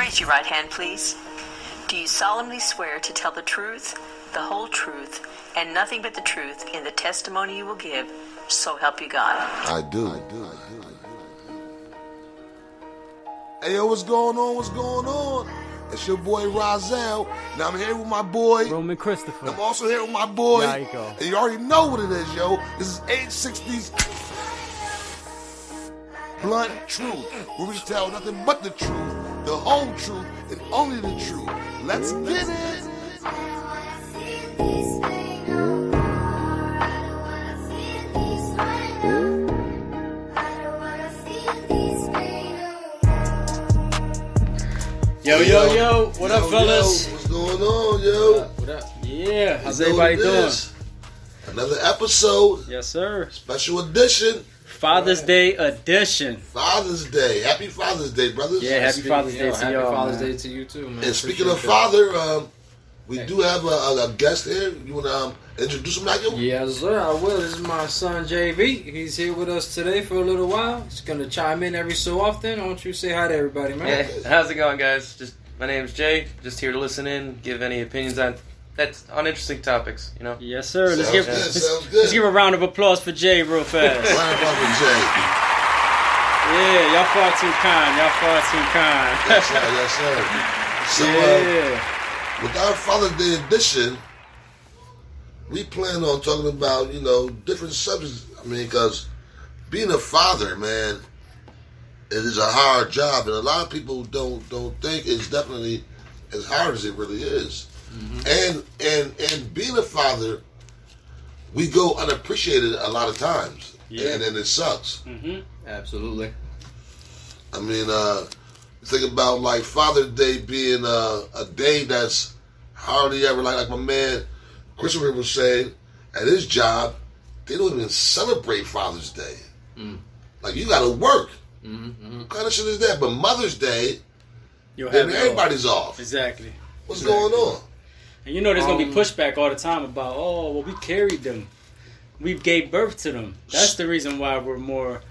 Raise your right hand, please. Do you solemnly swear to tell the truth, the whole truth, and nothing but the truth in the testimony you will give, so help you God? I do. Hey, yo, what's going on? What's going on? It's your boy Rozelle. Now I'm here with my boy Roman Christopher. I'm also here with my boy. There you go. And you already know what it is, yo. This is 860's Blunt Truth, where we tell nothing but the truth, the whole truth, and only the truth. Let's get it. Yo, what up, fellas? What's going on, yo? What up? Yeah, how's everybody doing? Another episode. Yes, sir. Special edition. Father's Day edition. Father's Day. Happy Father's Day, brothers. Yeah, happy Father's Day to happy y'all. Father's man. Day to you too, man. And speaking of father, we do have a guest here. You want to introduce him, Michael? Yes, sir, I will. This is my son, JV. He's here with us today for a little while. He's going to chime in every so often. I want you to say hi to everybody, man. Hey, how's it going, guys? My name's Jay. Just here to listen in, give any opinions on interesting topics, you know? Yes, sir. Sounds good. Let's give a round of applause for Jay real fast. Round of applause for Jay. Yeah, y'all far too kind. Yes, sir. Yes, sir. So, with our Father's Day edition, we plan on talking about, different subjects. I mean, because being a father, man, it is a hard job, and a lot of people don't think it's definitely as hard as it really is. Mm-hmm. And being a father, we go unappreciated a lot of times, and it sucks. Mm-hmm. Absolutely. I mean, think about like Father's Day being a day that's hardly ever like my man Christopher was saying at his job, they don't even celebrate Father's Day. Like you got to work. What kind of shit is that? But Mother's Day, then everybody's off. Exactly. What's going on? And there's going to be pushback all the time about, we carried them. We gave birth to them. That's the reason why we're more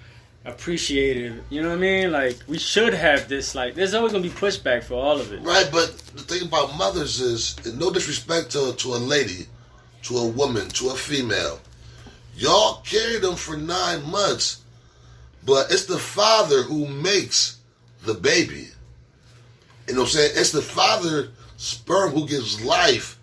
appreciated. You know what I mean? Like, we should have this. Like, there's always going to be pushback for all of it. Right, but the thing about mothers is, and no disrespect to a lady, to a woman, to a female, y'all carry them for 9 months. But it's the father who makes the baby. You know what I'm saying? It's the father sperm who gives life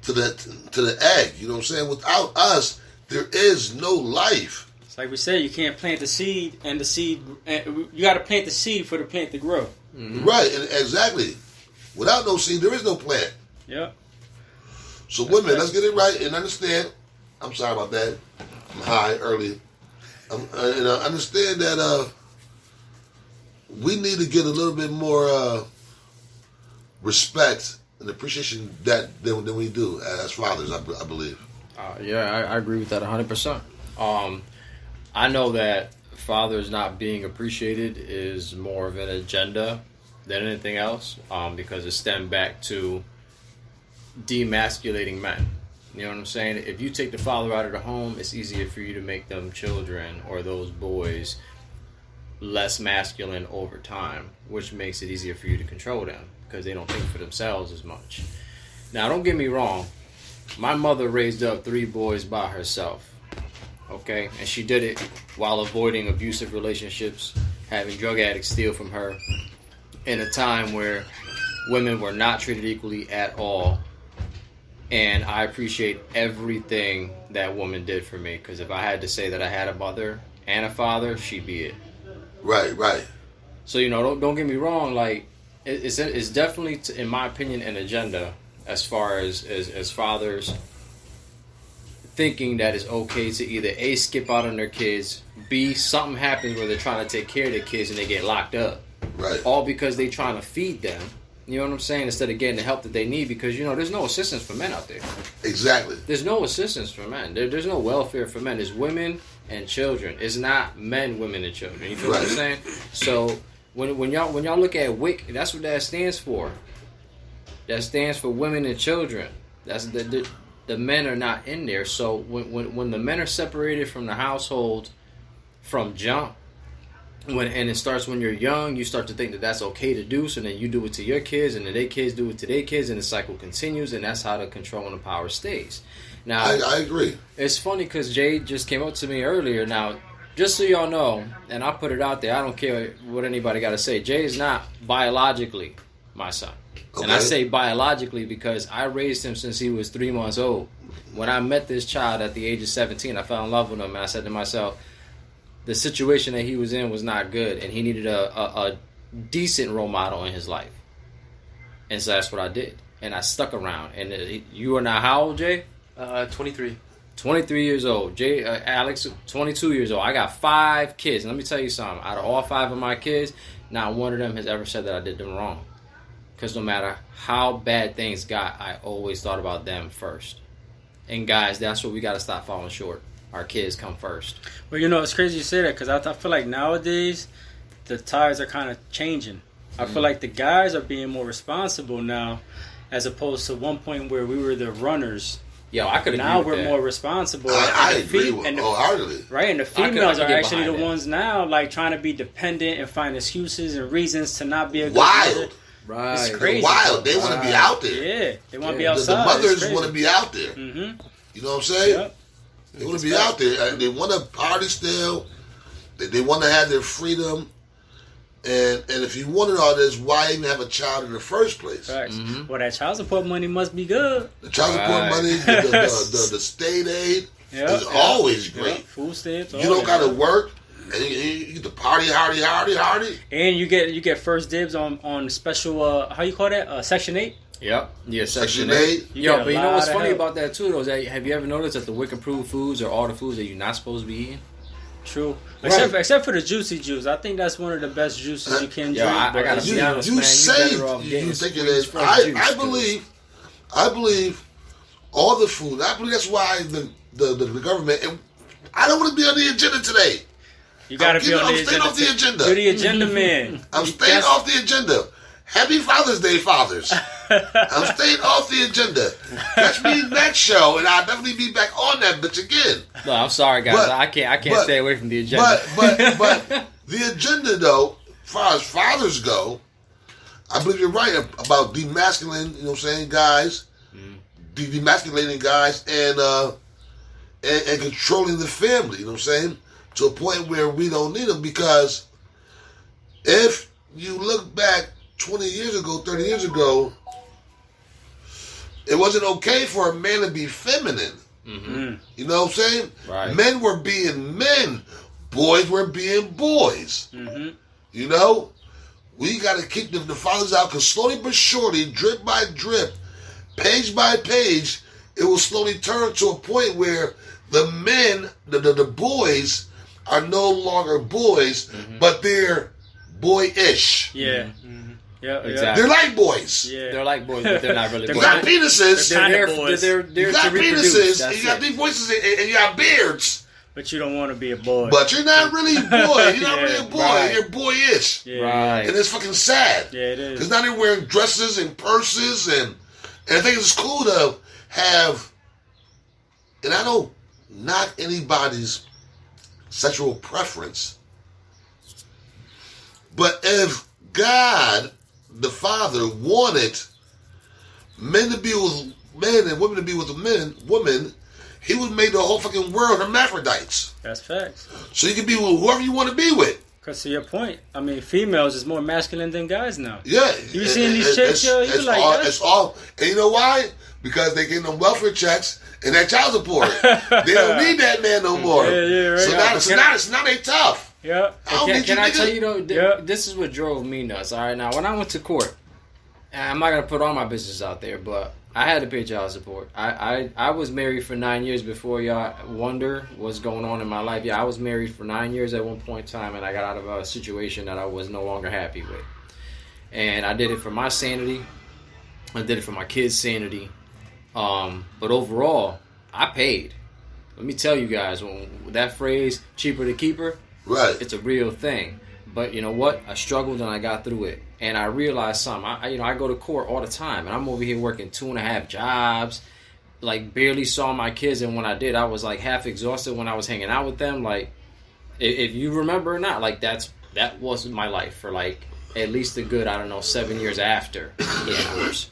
to the egg. You know what I'm saying? Without us, there is no life. It's like we said, you can't plant the seed, and you got to plant the seed for the plant to grow. Mm-hmm. Right, exactly. Without no seed, there is no plant. Yep. So women, let's get it right and understand. I'm sorry about that. I'm high early. And understand that we need to get a little bit more respect and appreciation than we do as fathers, I believe. I agree with that 100%. I know that fathers not being appreciated is more of an agenda than anything else, because it stemmed back to demasculating men. You know what I'm saying? If you take the father out of the home, it's easier for you to make them children or those boys less masculine over time, which makes it easier for you to control them because they don't think for themselves as much. Now, don't get me wrong. My mother raised up 3 boys by herself, okay? And she did it while avoiding abusive relationships, having drug addicts steal from her, in a time where women were not treated equally at all. And I appreciate everything that woman did for me, because if I had to say that I had a mother and a father, she'd be it. Right. So, don't get me wrong. Like, it's definitely, in my opinion, an agenda as far as fathers thinking that it's okay to either A, skip out on their kids, B, something happens where they're trying to take care of their kids and they get locked up. Right. All because they're trying to feed them. You know what I'm saying? Instead of getting the help that they need, because, there's no assistance for men out there. Exactly. There's no assistance for men. There's no welfare for men. There's women and children. It's not men, women, and children. You feel what I'm saying? So when y'all look at WIC, that's what that stands for. That stands for women and children. That's the men are not in there. So when the men are separated from the household from jump, And it starts when you're young. You start to think that that's okay to do, so then you do it to your kids, and then their kids do it to their kids, and the cycle continues, and that's how the control and the power stays. Now, I agree. It's funny because Jay just came up to me earlier. Now, just so y'all know, and I'll put it out there, I don't care what anybody got to say. Jay is not biologically my son. Okay. And I say biologically because I raised him since he was 3 months old. When I met this child at the age of 17, I fell in love with him, and I said to myself, the situation that he was in was not good, and he needed a decent role model in his life. And so that's what I did. And I stuck around. And you are now how old, Jay? 23. 23 years old. Jay, Alex, 22 years old. I got 5 kids. And let me tell you something. Out of all 5 of my kids, not one of them has ever said that I did them wrong. Because no matter how bad things got, I always thought about them first. And guys, that's what we got to stop falling short. Our kids come first. Well, it's crazy you say that because I feel like nowadays the tides are kind of changing. I feel like the guys are being more responsible now, as opposed to one point where we were the runners. Yo, I could agree now with we're that. more responsible. I agree wholeheartedly. Right, and the I could females are get actually behind the that. ones now like trying to be dependent and find excuses and reasons to not be a good Wild. mother. Right. It's They're crazy. wild. They want to be out there. Yeah, they want to be Yeah. The outside. mothers want to be out there. Mm-hmm. You know what I'm saying? Yep. They want to be out there. They want to party still. They want to have their freedom. And if you wanted all this, why even have a child in the first place? Facts. Well, that child support money must be good. The child support Right. money, the state aid is always great. Yep. Food stamps. You don't got to work, and you get to party hardy. And you get first dibs on special. How you call that? Section 8. Yep. Yeah, Section Section 8. 8. You Yo, get a but you know lot what's of funny help. about that too, though? Is that, have you ever noticed that the WIC approved foods are all the foods that you're not supposed to be eating? True. Right. Except for the juicy juice. I think that's one of the best juices you can Yo, drink. I but gotta it's- be honest, You man. say better off getting you think it squeezed is. fresh I juice, believe all the food. I believe that's why the government. And I don't want to be on the agenda today. You gotta be on I'm the staying agenda. off the agenda. You're the agenda man. I'm staying off the agenda. Happy Father's Day, fathers. I'm staying off the agenda. Catch me next show, and I'll definitely be back on that bitch again. No, I'm sorry, guys. But- I can't but- stay away from the agenda. But the agenda, though, as far as fathers go, I believe you're right about demasculating. You know what I'm saying, guys, demasculating guys, and controlling the family. You know what I'm saying, to a point where we don't need them, because if you look back 20 years ago, 30 years ago, it wasn't okay for a man to be feminine. You know what I'm saying? Right. Men were being men. Boys were being boys. You know? We got to keep the fathers out, because slowly but surely, drip by drip, page by page, it will slowly turn to a point where the men, the boys, are no longer boys, but they're boyish. Yeah. Yeah. Exactly. They're like boys. Yeah. They're like boys, but they're not really They're You boys. got penises, They're They're kinda boys. there you got to reproduce. penises, That's and you got it. big voices, and you got beards, But you don't want to be a boy. but you're not really a boy. You're not Yeah, really a boy. right. You're boyish. yeah. Right. And it's fucking sad. Yeah, it is. Because now they're wearing dresses and purses, and I think it's cool to have, and I don't knock anybody's sexual preference, but if God, the Father, wanted men to be with men and women to be with women, he would make the whole fucking world hermaphrodites. That's facts. So you can be with whoever you want to be with. Because to your point, I mean, females is more masculine than guys now. Yeah. You seen these chicks, yo, you it's like, all, that's- it's all, and you know why? Because they getting them welfare checks and that child support. They don't need that man no more. Yeah, right. So now they tough. Yeah. I don't Can, need can you I nigga. tell you though? Yeah. This is what drove me nuts. All right, now when I went to court, and I'm not gonna put all my business out there, but I had to pay child support. I was married for 9 years before y'all wonder what's going on in my life. Yeah, I was married for 9 years at one point in time, and I got out of a situation that I was no longer happy with. And I did it for my sanity. I did it for my kids' sanity. But overall, I paid. Let me tell you guys, when that phrase "cheaper to keep her," Right. it's a real thing. But you know what? I struggled and I got through it. And I realized something. I go to court all the time, and I'm over here working 2.5 jobs, like barely saw my kids. And when I did, I was like half exhausted when I was hanging out with them. Like, if you remember or not, like that's that wasn't my life for like at least a good, I don't know, 7 years after getting divorced.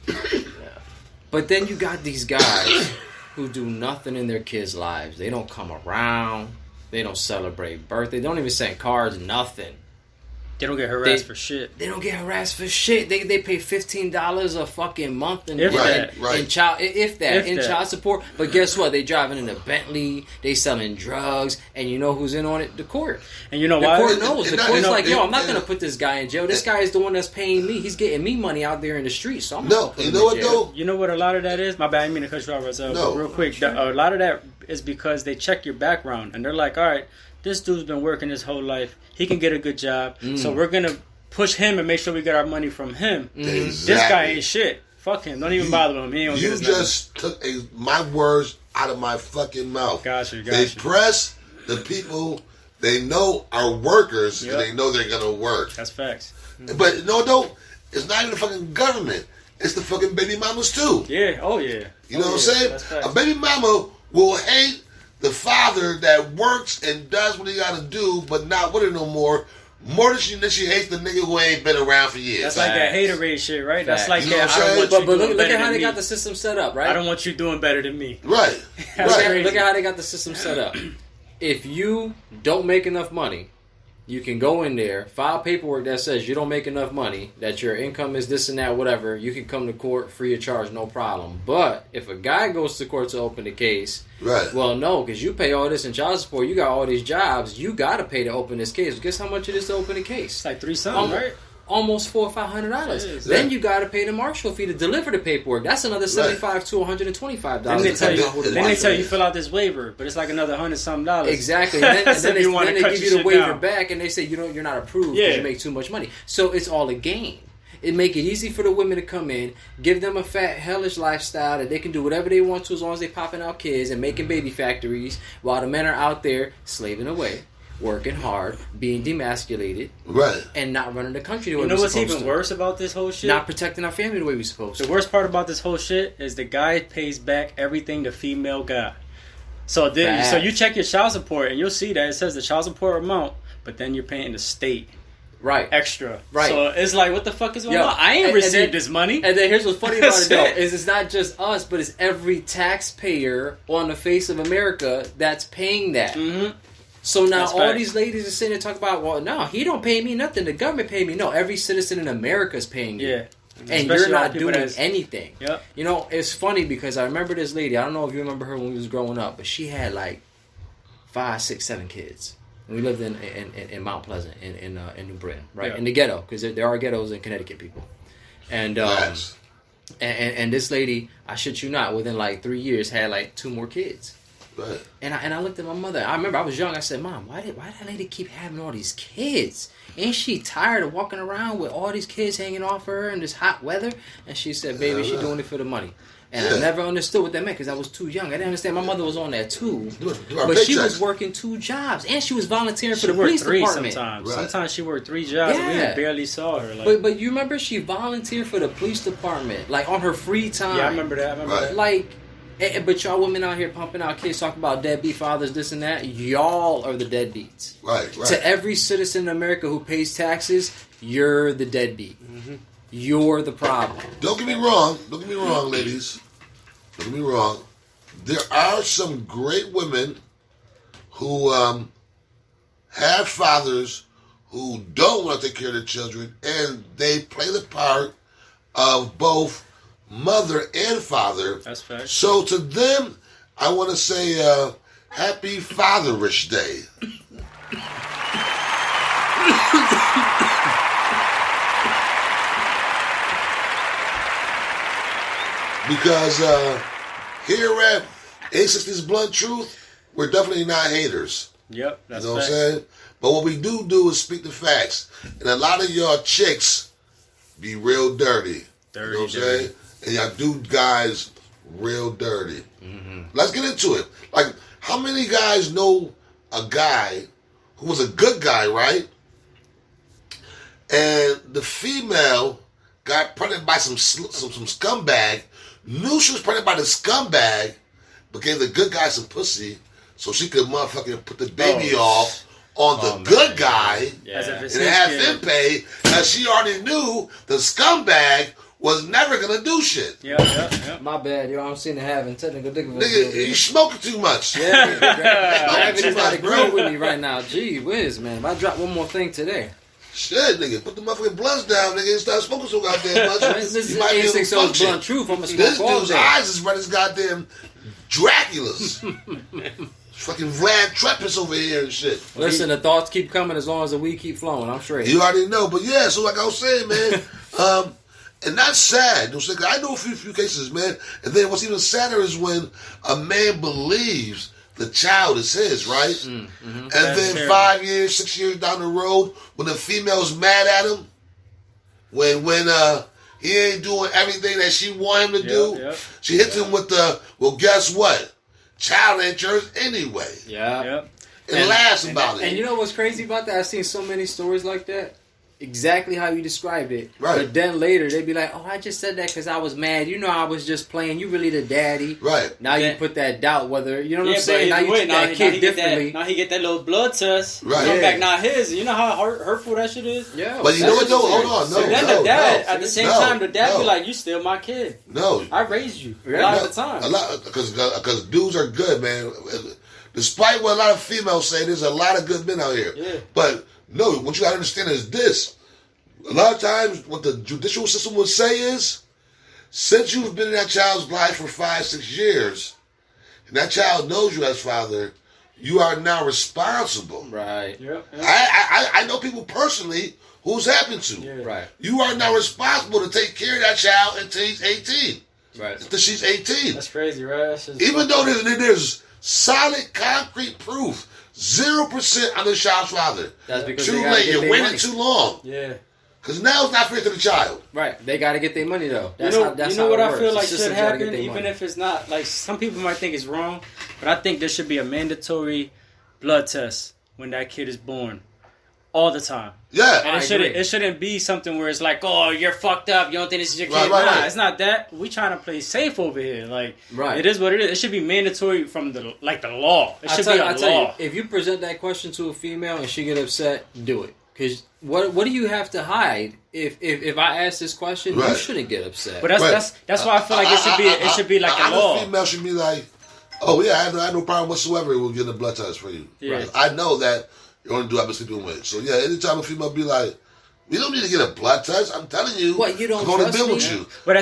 But then you got these guys who do nothing in their kids' lives. They don't come around. They don't celebrate birthday. They don't even send cards, nothing. They don't get harassed for shit. They don't get harassed for shit. They pay $15 a fucking month in child support. But guess what? They driving in a Bentley. They selling drugs, and you know who's in on it? The court. And you know why? The court knows. The court's like, yo, I'm not gonna put this guy in jail. This guy is the one that's paying me. He's getting me money out there in the streets. So I'm not gonna put him in jail. You know what a lot of that is? My bad, I didn't mean to cut you off, Roselle. No, but real quick, a lot of that is because they check your background, and they're like, all right, this dude's been working his whole life. He can get a good job, so we're gonna push him and make sure we get our money from him. Exactly. This guy ain't shit. Fuck him. Don't even bother him. He ain't You just took my words out of my fucking mouth. Gotcha. They press the people they know are workers, and they know they're gonna work. That's facts. But no, it's not even the fucking government. It's the fucking baby mamas too. Yeah. Oh yeah. You know what I'm saying? That's facts. A baby mama will hate the father that works and does what he got to do, but not with her no more. More than she hates the nigga who ain't been around for years. That's like that haterade shit, right? That's like you know that. I don't want But you look doing at better how than they me. got the system set up, right? I don't want you doing better than me. Right. That's Right. crazy. Look at how they got the system set up. If you don't make enough money, you can go in there, file paperwork that says you don't make enough money, that your income is this and that, whatever. You can come to court free of charge, no problem. But if a guy goes to court to open the case, Right. well, no, because you pay all this in child support, you got all these jobs, you got to pay to open this case. Guess how much it is to open a case? It's like $3 something, right? Almost $400 or $500. Then you got to pay the marshal fee to deliver the paperwork. That's another $75 to $125. Then they tell you you fill out this waiver, but it's like another $100 something. Exactly. And then, So if you wanna they cut give your you the shit waiver down. back, and they say you're not approved because you make too much money. So it's all a game. It make it easy for the women to come in, give them a fat, hellish lifestyle that they can do whatever they want to as long as they popping out kids and making baby factories, while the men are out there slaving away, working hard, being demasculated, Right. and not running the country the way You know we're what's supposed even to. worse about this whole shit? Not protecting our family the way we're supposed The to. worst part about this whole shit is the guy pays back everything the female got. So you check your child support and you'll see that it says the child support amount, but then you're paying the state Right. extra. Right. So it's like, what the fuck is going Yo, on? I ain't and received then- this money. And then here's what's funny about it, though, That's it. is it's not just us, but it's every taxpayer on the face of America that's paying that. Mm-hmm. So now That's all facts. these ladies are sitting there talking about, well, no, he don't pay me nothing. The government pay me. No, every citizen in America is paying you. Yeah. And Especially you're all not the people doing that's- anything. Yep. You know, it's funny because I remember this lady. I don't know if you remember her when we was growing up, but she had like 5, 6, 7 kids. And we lived in Mount Pleasant in New Britain, right? Yeah. In the ghetto, because there are ghettos in Connecticut, people. And Nice. and this lady, I shit you not, within like 3 years had like 2 more kids. Right. And I looked at my mother. I remember I was young. I said, "Mom, why that lady keep having all these kids? Ain't she tired of walking around with all these kids hanging off her in this hot weather?" And she said, "Baby, she doing it for the money." And I never understood what that meant because I was too young. I didn't understand. My mother was on that too, but she was working 2 jobs and she was volunteering for She the worked police 3 department. sometimes. Right. Sometimes she worked 3 jobs and Yeah. we barely saw her. Like, But you remember she volunteered for the police department, like on her free time. yeah, I remember that. Right. Like, but y'all women out here pumping out kids, talking about deadbeat fathers, this and that. Y'all are the deadbeats. Right. Right. To every citizen in America who pays taxes, you're the deadbeat. Mm-hmm. You're the problem. Don't get me wrong. Don't get me wrong, ladies. Don't get me wrong. There are some great women who have fathers who don't want to take care of their children, and they play the part of both mother and father. That's fact. So to them, I want to say Happy Fatherish Day. Because here at 860's Blunt Truth, we're definitely not haters. Yep, that's You know what I'm fact. saying? But what we do is speak the facts. And a lot of y'all chicks be real dirty. Dirty, You know what I'm dirty. saying? And y'all do guys real dirty. Mm-hmm. Let's get into it. Like, how many guys know a guy who was a good guy, right? And the female got pregnant by some scumbag, knew she was pregnant by the scumbag, but gave the good guy some pussy so she could motherfucking put the baby off on the good guy As if it's and his have kid. him pay, as she already knew the scumbag was never gonna do shit. Yeah. My bad, yo. I'm seeing it having technical Nigga, you smoking too much. Yeah, gravity's Too not much, agreeing bro. with me right now. Gee whiz, man. If I drop one more thing today, Shit, nigga, put the motherfucking blunts down, nigga, and start smoking so goddamn much. this You might be able to is so function. blunt truth. I'm gonna This smoke all dude's day. eyes is red as goddamn Dracula's. Fucking Vlad Trepis over here and shit. Listen, the thoughts keep coming as long as the weed keep flowing. I'm straight. You already know, but yeah. So like I was saying, man, and that's sad. You know, I know a few cases, man. And then what's even sadder is when a man believes the child is his, right? And then terrible. 5 years, 6 years down the road, when the female's mad at him, when he ain't doing everything that she want him to do, Yep. she hits him with the, well, guess what? Child ain't yours anyway. Yeah. Yep. And laughs about And it. you know what's crazy about that? I've seen so many stories like that. Exactly how you described it. Right. But then later they'd be like, "Oh, I just said that because I was mad. You know, I was just playing. You really the daddy." Right. Now Yeah. you put that doubt whether you know what Yeah, I'm saying. Now you treat that he kid get differently. now he get that little blood test. Right. Come Yeah. back, not his. You know how hurtful that shit is. Yeah. But you know what, though? Hold on. So No, then no, the dad, no. at the same No, time, the dad no. be like, "You still my kid. No. I raised you a Yeah. lot No, of the time." a lot because dudes are good, man. Despite what a lot of females say, there's a lot of good men out here. Yeah. But no, what you gotta understand is this. A lot of times, what the judicial system would say is, since you've been in that child's life for 5-6 years, and that child knows you as father, you are now responsible. Right. Yep. I know people personally who's happened to. Yeah. Right. You are now responsible to take care of that child until he's 18. Right. Until she's 18. That's crazy, right? That's just Even though there's solid, concrete proof, 0% on the child's father. That's because Too they gotta late. get You their waited money. too long. yeah. Because now it's not fair to the child. Right. They got to get their money though. You That's know, how. That's you know how what it I works. feel The like should system's gotta get happen, their even money. if it's not like some people might think it's wrong, but I think there should be a mandatory blood test when that kid is born, all the time. Yeah. And it shouldn't be something where it's like, oh, you're fucked up. You don't think this is your kid? Right. It's not that. We trying to play safe over here. Like, Right. it is what it is. It should be mandatory from the law. It should be a I tell you, law. if you present that question to a female and she get upset, do it. Because what do you have to hide? If I ask this question, you Right. shouldn't get upset. But Right. that's why I feel like it should be like a law. A female should be like, oh yeah, I have no problem whatsoever with getting a blood test for you. Yeah. Right. I know that you only do I've been sleeping with. So yeah, anytime a female be like, we don't need to get a blood test. I'm telling you, What, you don't I'm going to trust deal me? with you. But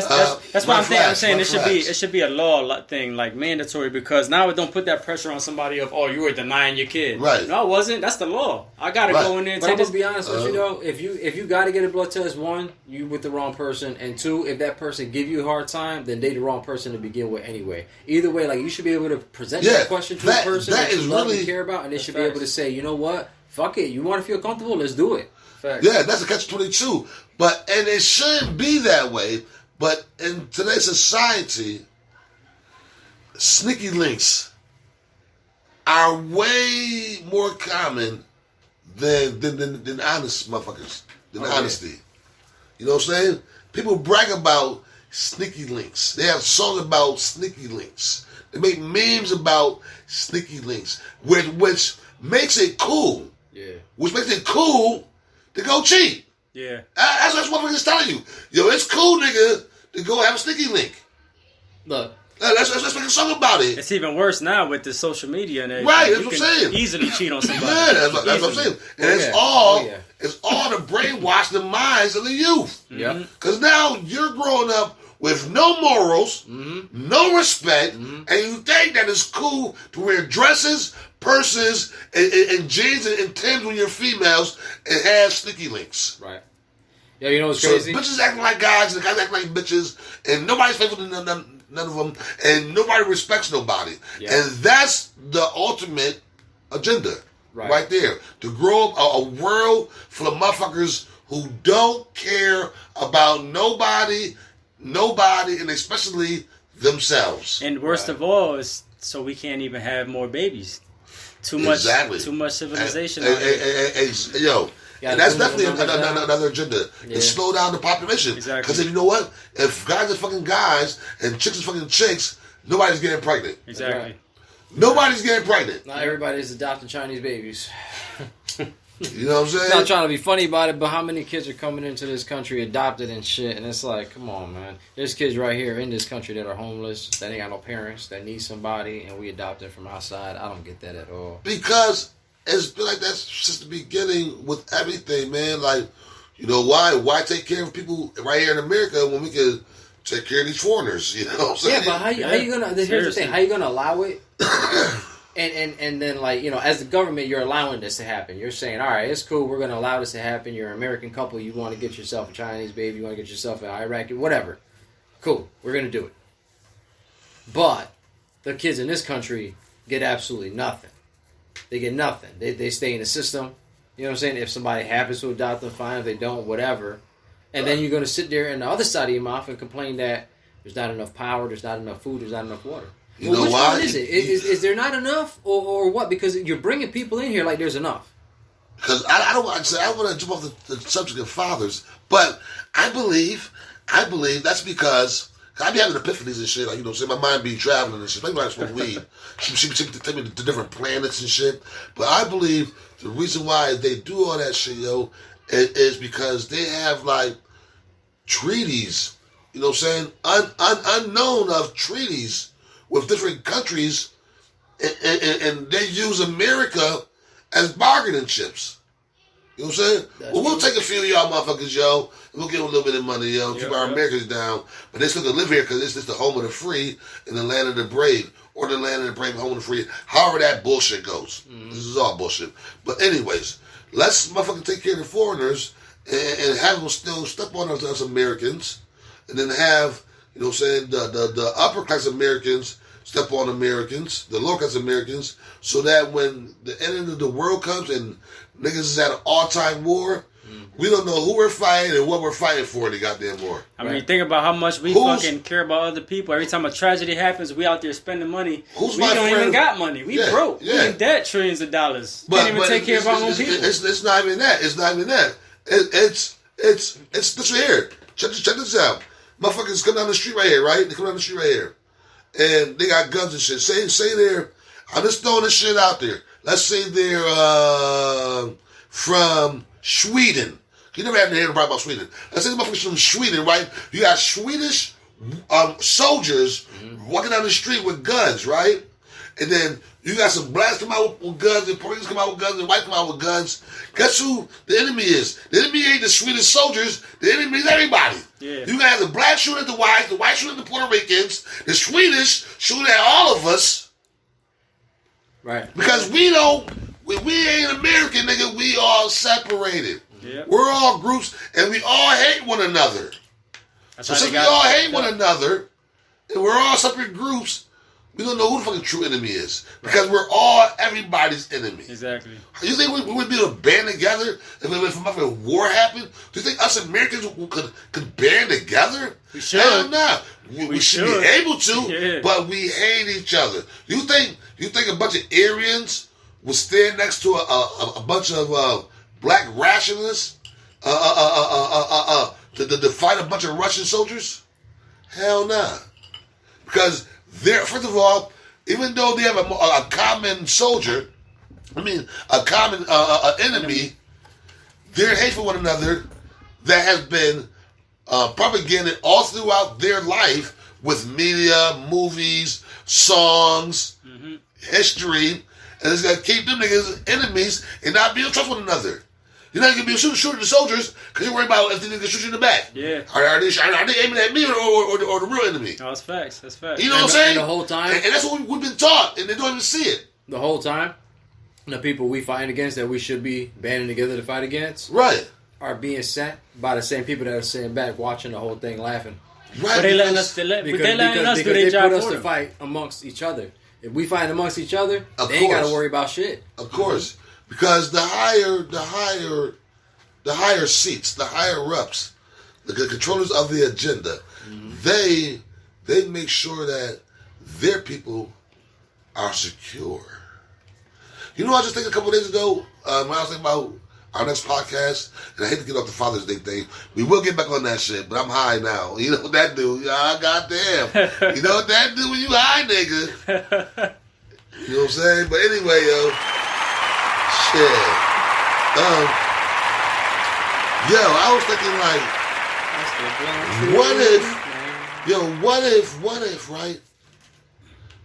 that's why I'm saying red it should be a law thing, like mandatory, because now it don't put that pressure on somebody of, oh, you were denying your kid. Right. No, I wasn't. That's the law. I gotta Right. go in there and But take I'm this. gonna be honest with you though, if you got to get a blood test, one, you with the wrong person, and two, if that person give you a hard time, then they the wrong person to begin with anyway. Either way, like you should be able to present Yeah, that question to that- a person that that you is love really- and care about, and they should be facts. able to say, you know what, fuck it, you want to feel comfortable, let's do it. Facts. Yeah, that's a catch-22. And it shouldn't be that way. But in today's society, sneaky links are way more common than honest motherfuckers, than honesty. You know what I'm saying? People brag about sneaky links. They have songs about sneaky links. They make memes about sneaky links, which makes it cool. Yeah. Which makes it cool to go cheat. Yeah. That's what I'm telling you. Yo, it's cool, nigga, to go have a sneaky link. Look, Let's make a song about it. It's even worse now with the social media and everything. Right, that's You what I'm can saying. easily cheat on somebody. Yeah, that's what I'm Easily. saying. And Oh, it's yeah. all Oh, yeah. it's all to brainwash the minds of the youth. yeah. Because now you're growing up with no morals, Mm-hmm. no respect, and you think that it's cool to wear dresses, purses, and jeans and Timbs when you're females and have sneaky links. Right. Yo, you know what's So crazy? bitches acting like guys, and the guys acting like bitches, and nobody's faithful to none of them, and nobody respects nobody. Yeah. And that's the ultimate agenda, right there. To grow up a world full of motherfuckers who don't care about nobody, and especially themselves. And worst of all is so we can't even have more babies. Too much civilization. out here. And, yo, Yeah, and that's the definitely numbers down. another agenda. Yeah. To slow down the population. Exactly. Because if you know what? If guys are fucking guys and chicks are fucking chicks, nobody's getting pregnant. Exactly. Nobody's getting pregnant. Not everybody is adopting Chinese babies. You know what I'm saying? Not trying to be funny about it, but how many kids are coming into this country adopted and shit? And it's like, come on, man. There's kids right here in this country that are homeless, that ain't got no parents, that need somebody, and we adopt them from outside. I don't get that at all. Because it's been like that since the beginning with everything, man. Like, you know, why take care of people right here in America when we can take care of these foreigners? You know what I'm saying? Yeah, but how you gonna? Here's the thing: how you gonna allow it? And then, like, you know, as the government, you're allowing this to happen. You're saying, all right, it's cool. We're going to allow this to happen. You're an American couple. You want to get yourself a Chinese baby. You want to get yourself an Iraqi, whatever. Cool. We're going to do it. But the kids in this country get absolutely nothing. They get nothing. They stay in the system. You know what I'm saying? If somebody happens to adopt them, fine. If they don't, whatever. And then you're going to sit there in the other side of your mouth and complain that there's not enough power, there's not enough food, there's not enough water. You know which why? one is it? Is there not enough, or what? Because you're bringing people in here like there's enough. Because I don't want to jump off the subject of fathers, but I believe that's because I be having epiphanies and shit. Like, you know, say my mind be traveling and shit. Maybe I smoke weed. She be taking me to different planets and shit. But I believe the reason why they do all that shit, yo, is because they have like treaties. You know what I'm saying? Unknown of treaties with different countries, and they use America as bargaining chips. You know what I'm saying? We'll take a few of y'all motherfuckers, yo, and we'll give them a little bit of money, yo, keep our Americans down. But they still gonna live here because it's just the home of the free and the land of the brave, or the land of the brave, home of the free. However that bullshit goes. This is all bullshit. But anyways, let's motherfucking take care of the foreigners and have them still step on us as Americans, and then have, you know what I'm saying, the upper class Americans step on Americans, the lower class Americans, so that when the end of the world comes and niggas is at an all-time war, we don't know who we're fighting and what we're fighting for in the goddamn war. I mean, think about how much we fucking care about other people. Every time a tragedy happens, we out there spending money. We don't even got money. We broke. We in debt trillions of dollars. Can't even take care of our own people. It's not even that. It's not even that. It's this right here. Check this out. Motherfuckers come down the street right here, right? They come down the street right here. And they got guns and shit. Say they're, I'm just throwing this shit out there. Let's say they're from Sweden. You never had to hear about Sweden. Let's say the motherfuckers from Sweden, right? You got Swedish soldiers walking down the street with guns, right? And then you got some blacks come out with guns, and Puerto Ricans come out with guns, and whites come out with guns. Guess who the enemy is? The enemy ain't the Swedish soldiers. The enemy is everybody. Yeah. You got the blacks shooting at the whites shooting at the Puerto Ricans, the Swedish shooting at all of us. Right. Because we ain't American, nigga. We all separated. Yep. We're all groups, and we all hate one another. So since we all hate one another, and we're all separate groups, we don't know who the fucking true enemy is. Because we're all everybody's enemy. Exactly. You think we would be able to band together if a war happened? Do you think us Americans could band together? We should. Hell no. We should be able to, but we hate each other. You think a bunch of Aryans will stand next to a bunch of black rationalists to fight a bunch of Russian soldiers? Hell no. Because first of all, even though they have a common soldier, a common enemy, they're hate for one another that has been propagated all throughout their life with media, movies, songs, history, and it's going to keep them niggas enemies and not be able to trust one another. You're not going to be shooting the soldiers because you're worried about if they can shoot you in the back. Yeah. Are they aiming at me or the real enemy? No, that's facts. That's facts. You know what I'm saying? And the whole time. And that's what we've been taught, and they don't even see it. The whole time, the people we fighting against that we should be banding together to fight against, right, are being sent by the same people that are sitting back watching the whole thing laughing. Right. But they letting us do their job put us to fight amongst each other. If we fight amongst each other, they ain't got to worry about shit. Of course. Because the higher seats, the higher ups, the controllers of the agenda, they make sure that their people are secure. You know, I just think a couple of days ago when I was thinking about our next podcast, and I hate to get off the Father's Day thing. We will get back on that shit, but I'm high now. You know what that do? Goddamn. You know what that do when you high, nigga? You know what I'm saying? But anyway, yo, shit. I was thinking like, what if, right?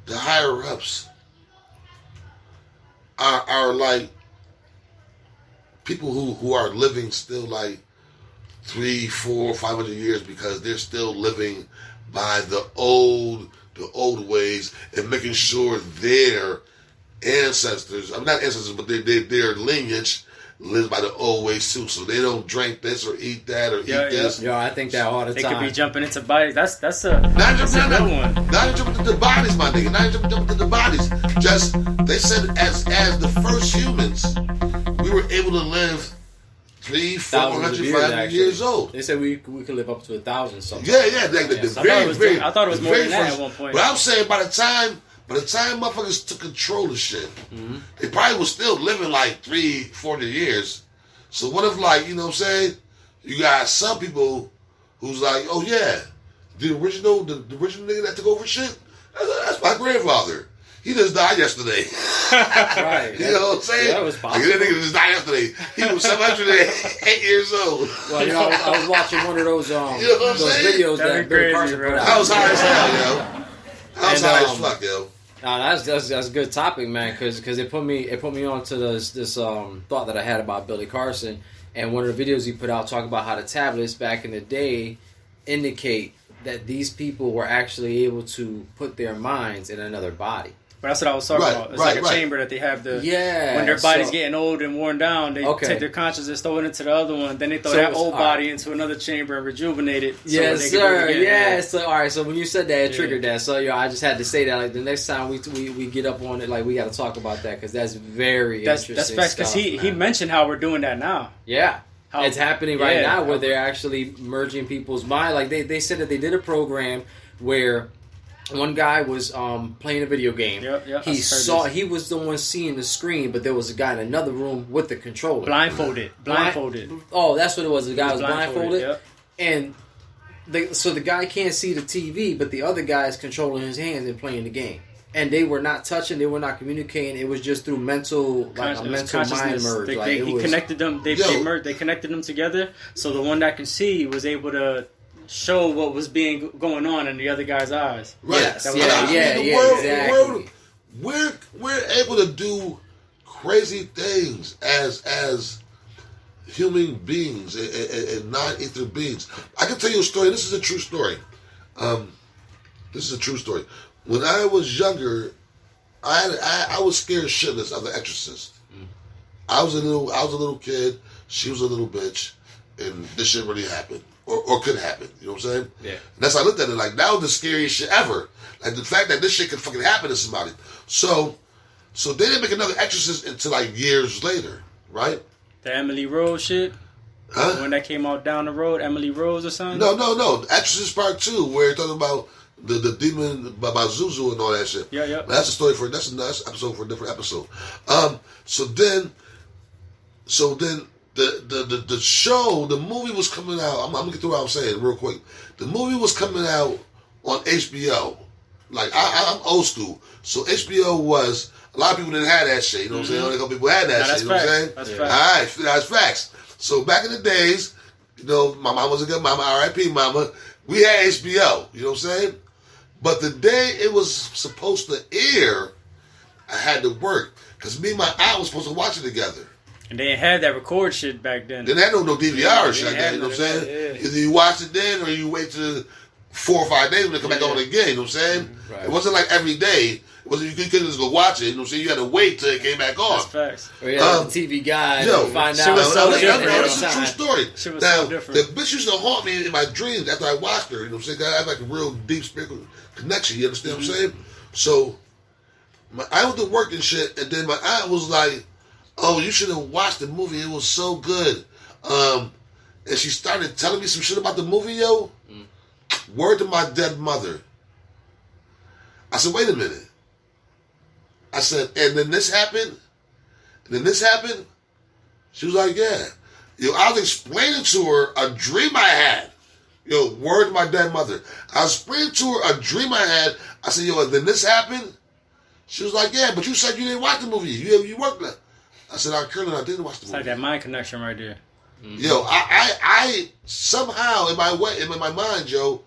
The higher ups are like people who are living still like 300, 400, 500 years because they're still living by the old ways and making sure their ancestors, I'm not ancestors, but their lineage lives by the old ways too. So they don't drink this or eat that or eat this. Yo, I think that all the They time. could be jumping into bodies. That's a good one. Not jumping into the bodies, my nigga. Not jumping into the bodies. Just they said as the first humans, we were able to live 300, 400, 500 years old. They said we could live up to 1,000 something. Yeah. I thought it was more than that at one point. But I'm saying by the time motherfuckers took control of shit, they probably was still living like 300-400 years. So what if, like, you know what I'm saying? You got some people who's like, oh yeah, the original nigga that took over shit, that's my grandfather. He just died yesterday. Right. You know what I'm saying? That was possible. Like, that nigga just died yesterday. He was 708 years old. Well, you know, I was watching one of those You know what I'm those saying? videos That'd that be Billy crazy, Carson bro. put out. I was high as hell, yo. I was And, high as fuck, yo. No, that's a good topic, man, because it put me on to this thought that I had about Billy Carson, and one of the videos he put out talking about how the tablets back in the day indicate that these people were actually able to put their minds in another body. But that's what I was talking about. It's like a chamber that they have when their body's getting old and worn down, they take their consciousness, throw it into the other one, then they throw that old body into another chamber and rejuvenate it. Yes, sir. Yeah. So all right. So when you said that, it triggered that. So I just had to say that. Like the next time we get up on it, like we got to talk about that because that's very interesting. That's facts because he mentioned how we're doing that now. Yeah. It's happening right now where they're actually merging people's mind. Like they said that they did a program where one guy was playing a video game. Yep. He was the one seeing the screen, but there was a guy in another room with the controller. Blindfolded. Oh, that's what it was. The guy was blindfolded. Yep. And so the guy can't see the TV, but the other guy is controlling his hands and playing the game. And they were not touching, they were not communicating. It was just through mental mind merge. He connected them. They connected them together. So the one that can see was able to show what was going on in the other guy's eyes. Right. Exactly. We're able to do crazy things as human beings and non-ether beings. I can tell you a story. This is a true story. When I was younger, I was scared shitless of The Exorcist. I was a little kid. She was a little bitch, and this shit really happened. Or could happen, you know what I'm saying? Yeah. And that's how I looked at it. Like, that was the scariest shit ever. Like, the fact that this shit could fucking happen to somebody. So they didn't make another Exorcist until, like, years later, right? The Emily Rose shit? Huh? When that came out down the road, Emily Rose or something? No. Exorcist Part 2, where you're talking about the demon, about Zuzu and all that shit. Yeah. But that's a story that's another episode for a different episode. So then the show, the movie was coming out. I'm gonna get through what I'm saying real quick. The movie was coming out on HBO. Like, I'm old school, so HBO was, a lot of people didn't have that shit. You know what I'm saying? Only a couple people had that shit. You know what I'm saying? That's facts. All right, that's facts. So back in the days, you know, my mom was a good mama. R.I.P. mama. We had HBO. You know what I'm saying? But the day it was supposed to air, I had to work because me and my aunt was supposed to watch it together. And they ain't had that record shit back then. They had no DVR or shit like that, you know what I'm saying? Yeah. Either you watch it then or you wait till 4 or 5 days when they come back on again, you know what I'm saying? Right. It wasn't like every day. It wasn't, you couldn't just go watch it, you know what I'm saying? You had to wait till it came back on. That's facts. Or you have the TV guide yo, and find shit out. was so different. That's a true story. Shit was Now, so different. the bitch used to haunt me in my dreams after I watched her, you know what I'm saying? I had like a real deep spiritual connection, you understand what I'm saying? So, I went to work and shit, and then my aunt was like, oh, you should have watched the movie. It was so good. And she started telling me some shit about the movie, yo. Word to my dead mother. I said, wait a minute. I said, and then this happened? And then this happened? She was like, yeah. Yo, I was explaining to her a dream I had. Yo, word to my dead mother. I was explaining to her a dream I had. I said, yo, and then this happened? She was like, yeah, but you said you didn't watch the movie. You worked there. I said, R. Kelly, I didn't watch the It's movie. like that mind connection right there. Yo, I somehow in my mind, Joe,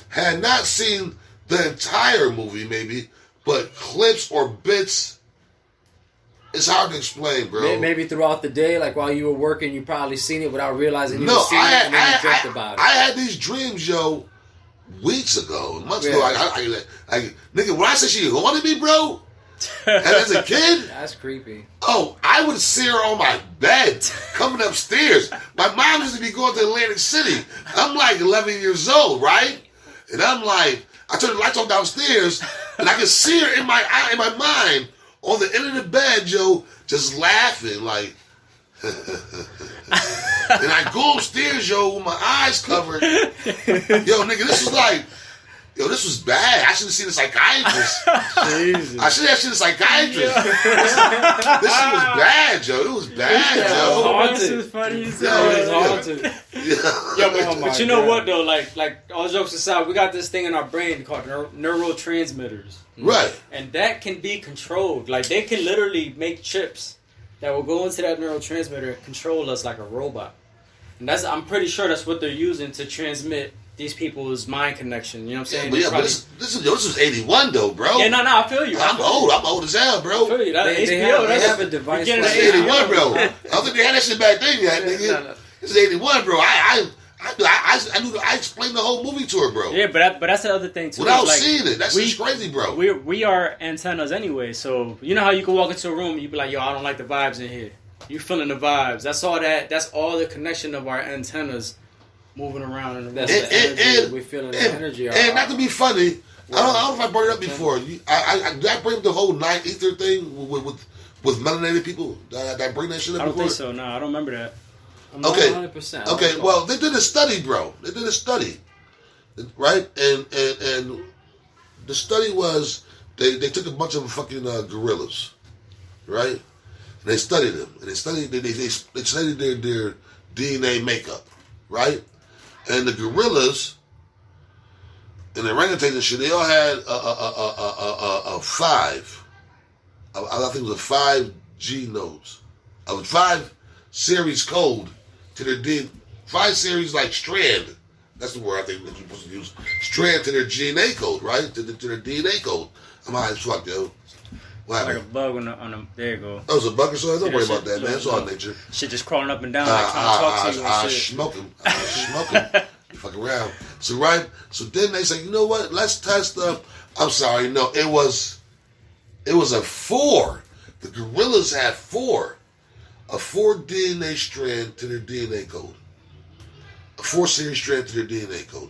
had not seen the entire movie, maybe, but clips or bits. It's hard to explain, bro. Maybe throughout the day, like while you were working, you probably seen it without realizing you No, were seeing it, and then you dreamt about it. I had these dreams, yo, weeks ago, months ago. Nigga, when I said she haunted me, bro, and as a kid, That's creepy. oh, I would see her on my bed coming upstairs. My mom used to be going to Atlantic City. I'm like 11 years old, right? And I'm like, I turned the lights on downstairs, and I could see her in my mind on the end of the bed, Joe, just laughing like. And I go upstairs, yo, with my eyes covered. Yo, nigga, this was like, this was bad. I should have seen a psychiatrist. I should have seen a psychiatrist. This shit was bad, Joe. It was bad, Joe. This is funny as Yo, hell. yeah. But you know what though? Like all jokes aside, we got this thing in our brain called neurotransmitters, Right. and that can be controlled. Like they can literally make chips that will go into that neurotransmitter and control us like a robot. And I'm pretty sure that's what they're using to transmit these people's mind connection. You know what I'm saying? Yeah, but this was 81 though, bro. Yeah, no, I feel you. I'm old as hell, bro. I feel you. That They HBO, have that's a device. beginning That's of 81, bro. I don't think they had that shit back then yet, nigga. No. This is 81, bro. I explained the whole movie to her, bro. Yeah, but that's the other thing too. Without Like, seeing it. That's just crazy, bro. we are antennas anyway. So you know how you can walk into a room and you be like, "Yo, I don't like the vibes in here." You feeling the vibes. That's all the connection of our antennas moving around. And That's the energy. We're feeling the energy. And not to be funny, I don't know if I brought it up before. Did I bring up the whole night ether thing with melanated people? Did I bring that shit up I don't before? think so. No, I don't remember that. I'm Okay. 100%. Okay, well, they did a study, bro. They did a study, right? And the study was they took a bunch of fucking gorillas, right? And they studied them, and they studied their DNA makeup, right? And the gorillas and the orangutans and shit, they all had a 5. I think it was a 5 genomes, a 5 series code to their DNA. 5 series like strand. That's the word I think that you're supposed to use. Strand to their DNA code, right? To their DNA code. I'm high as fuck, yo. What Like a happened? bug on the there you go. That was a bug or something? Don't Yeah, worry shit, about that, man. It's all nature. Shit just crawling up and down like trying to talk to you I and shit. smoke him. You fuck around. So, right? So then they say, you know what? Let's test the... I'm sorry. No, it was a 4. The gorillas had 4. A 4 DNA strand to their DNA code. A 4 series strand to their DNA code.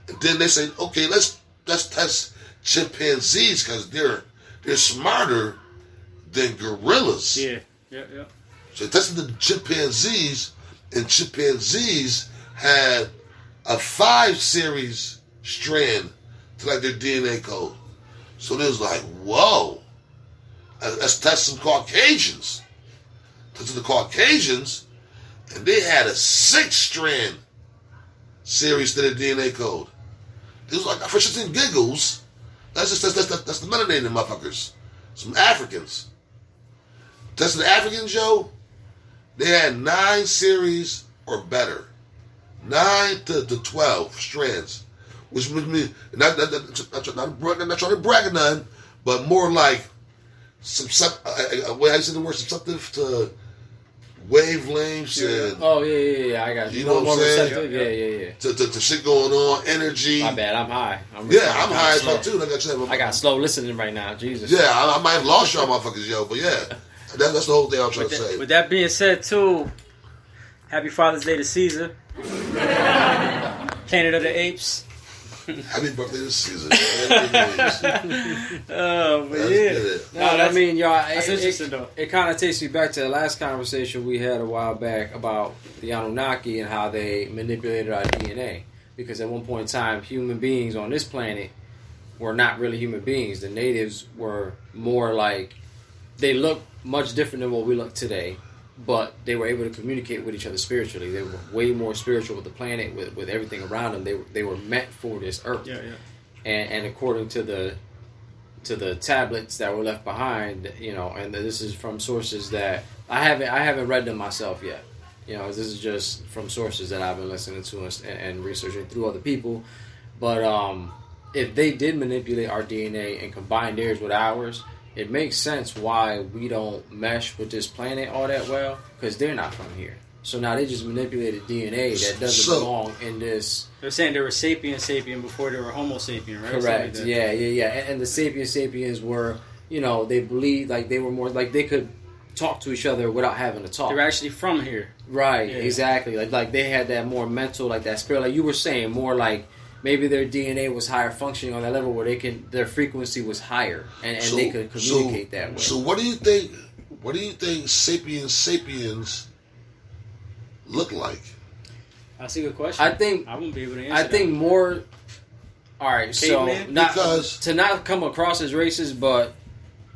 And then they say, okay, let's test chimpanzees because they're smarter than gorillas. Yeah. So they tested the chimpanzees, and chimpanzees had a 5 series strand to like their DNA code. So they was like, whoa, let's test some Caucasians. Tested the Caucasians, and they had a 6 strand series to their DNA code. It was like, for shits and giggles, that's the melanated motherfuckers. Some Africans. Tested the Africans, Joe, they had 9 series or better. 9 to 12 strands. Which would mean, not trying to brag or none, but more like I said the word subjective to wavelengths and yeah. I got you. You know what I'm saying? Yeah. to shit going on, energy. My bad. I'm high. I'm high as fuck too. Like I said, I got slow listening right now. Jesus. Yeah, I might have lost y'all motherfuckers, yo, but yeah, that's the whole thing I'm trying to say. With that being said, too, happy Father's Day to Caesar. Planet of the Apes. Happy birthday to Caesar. Oh, but Let's yeah. get it. No, I mean, y'all, That's interesting, though. it kind of takes me back to the last conversation we had a while back about the Anunnaki and how they manipulated our DNA. Because at one point in time, human beings on this planet were not really human beings. The natives were more like, they looked much different than what we look today, but they were able to communicate with each other spiritually. They were way more spiritual with the planet, with everything around them. They were meant for this earth. Yeah. And according to the to the tablets that were left behind, you know, and this is from sources that I haven't read them myself yet. You know, this is just from sources that I've been listening to and researching through other people. But if they did manipulate our DNA and combine theirs with ours, it makes sense why we don't mesh with this planet all that well, because they're not from here. So now they just manipulated DNA that doesn't belong in this. They're saying they were sapien before they were Homo sapien, right? Correct. Like yeah. And the sapiens were, you know, they believed like they were more like they could talk to each other without having to talk. They're actually from here. Right. Yeah. Exactly. Like they had that more mental, like that spirit, like you were saying, more like maybe their DNA was higher functioning on that level where their frequency was higher and they could communicate that way. So what do you think? What do you think sapiens look like? That's a good question. I think I wouldn't be able to answer. I think that. More. All right, so because to not come across as racist, but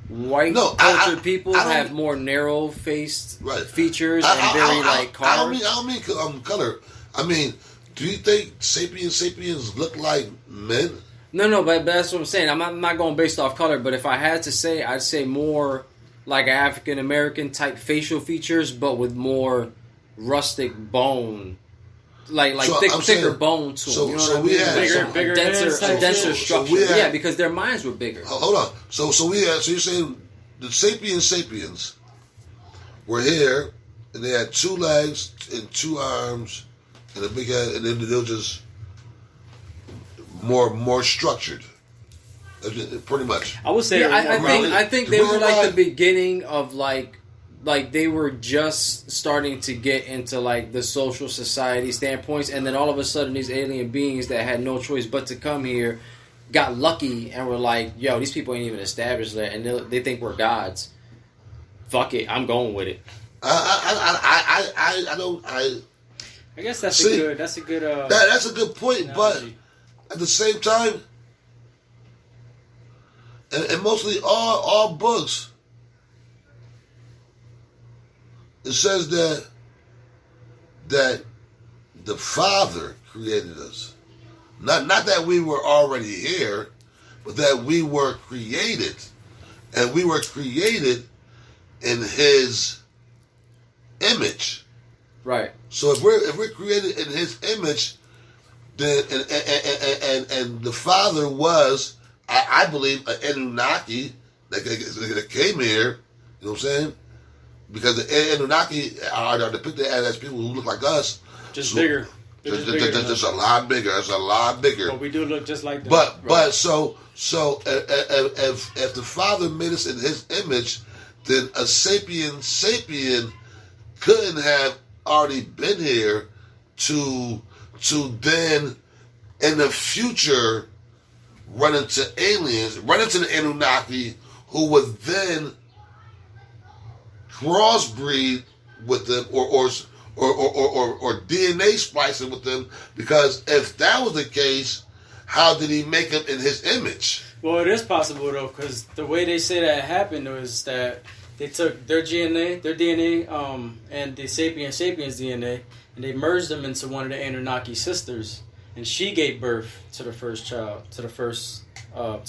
white cultured people have more narrow-faced features and very like carved. I don't mean color. I mean, do you think sapiens look like men? No, but that's what I'm saying. I'm not going based off color, but if I had to say, I'd say more like African American type facial features, but with more rustic bone. Like thicker bone to them. You know what I mean? We had bigger denser structure. Yeah, because their minds were bigger. Hold on. So you're saying the sapiens were here, and they had 2 legs and 2 arms and a big head, and then they were just more structured. Pretty much. I would say. Yeah, I think they were like the beginning of like they were just starting to get into like the social society standpoints, and then all of a sudden these alien beings that had no choice but to come here got lucky and were like, yo, these people ain't even established that, and they think we're gods. Fuck it, I'm going with it. I don't. I guess that's a good. That's a good. That's a good point, analogy. But at the same time, and mostly all books. It says that the Father created us. Not that we were already here, but that we were created. And we were created in His image. Right. So if we're created in His image, then and the Father was, I believe, an Anunnaki that came here, you know what I'm saying? Because the Anunnaki are depicted as people who look like us. Just bigger. Just a lot bigger. It's a lot bigger. But we do look just like them. But so if the Father made us in His image, then a sapien couldn't have already been here to then in the future run into aliens, run into the Anunnaki, who would then crossbreed with them or DNA splicing with them, because if that was the case, how did He make them in His image? Well, it is possible though, because the way they say that happened was that they took their DNA, and the sapiens DNA, and they merged them into one of the Anunnaki sisters, and she gave birth to the first child, to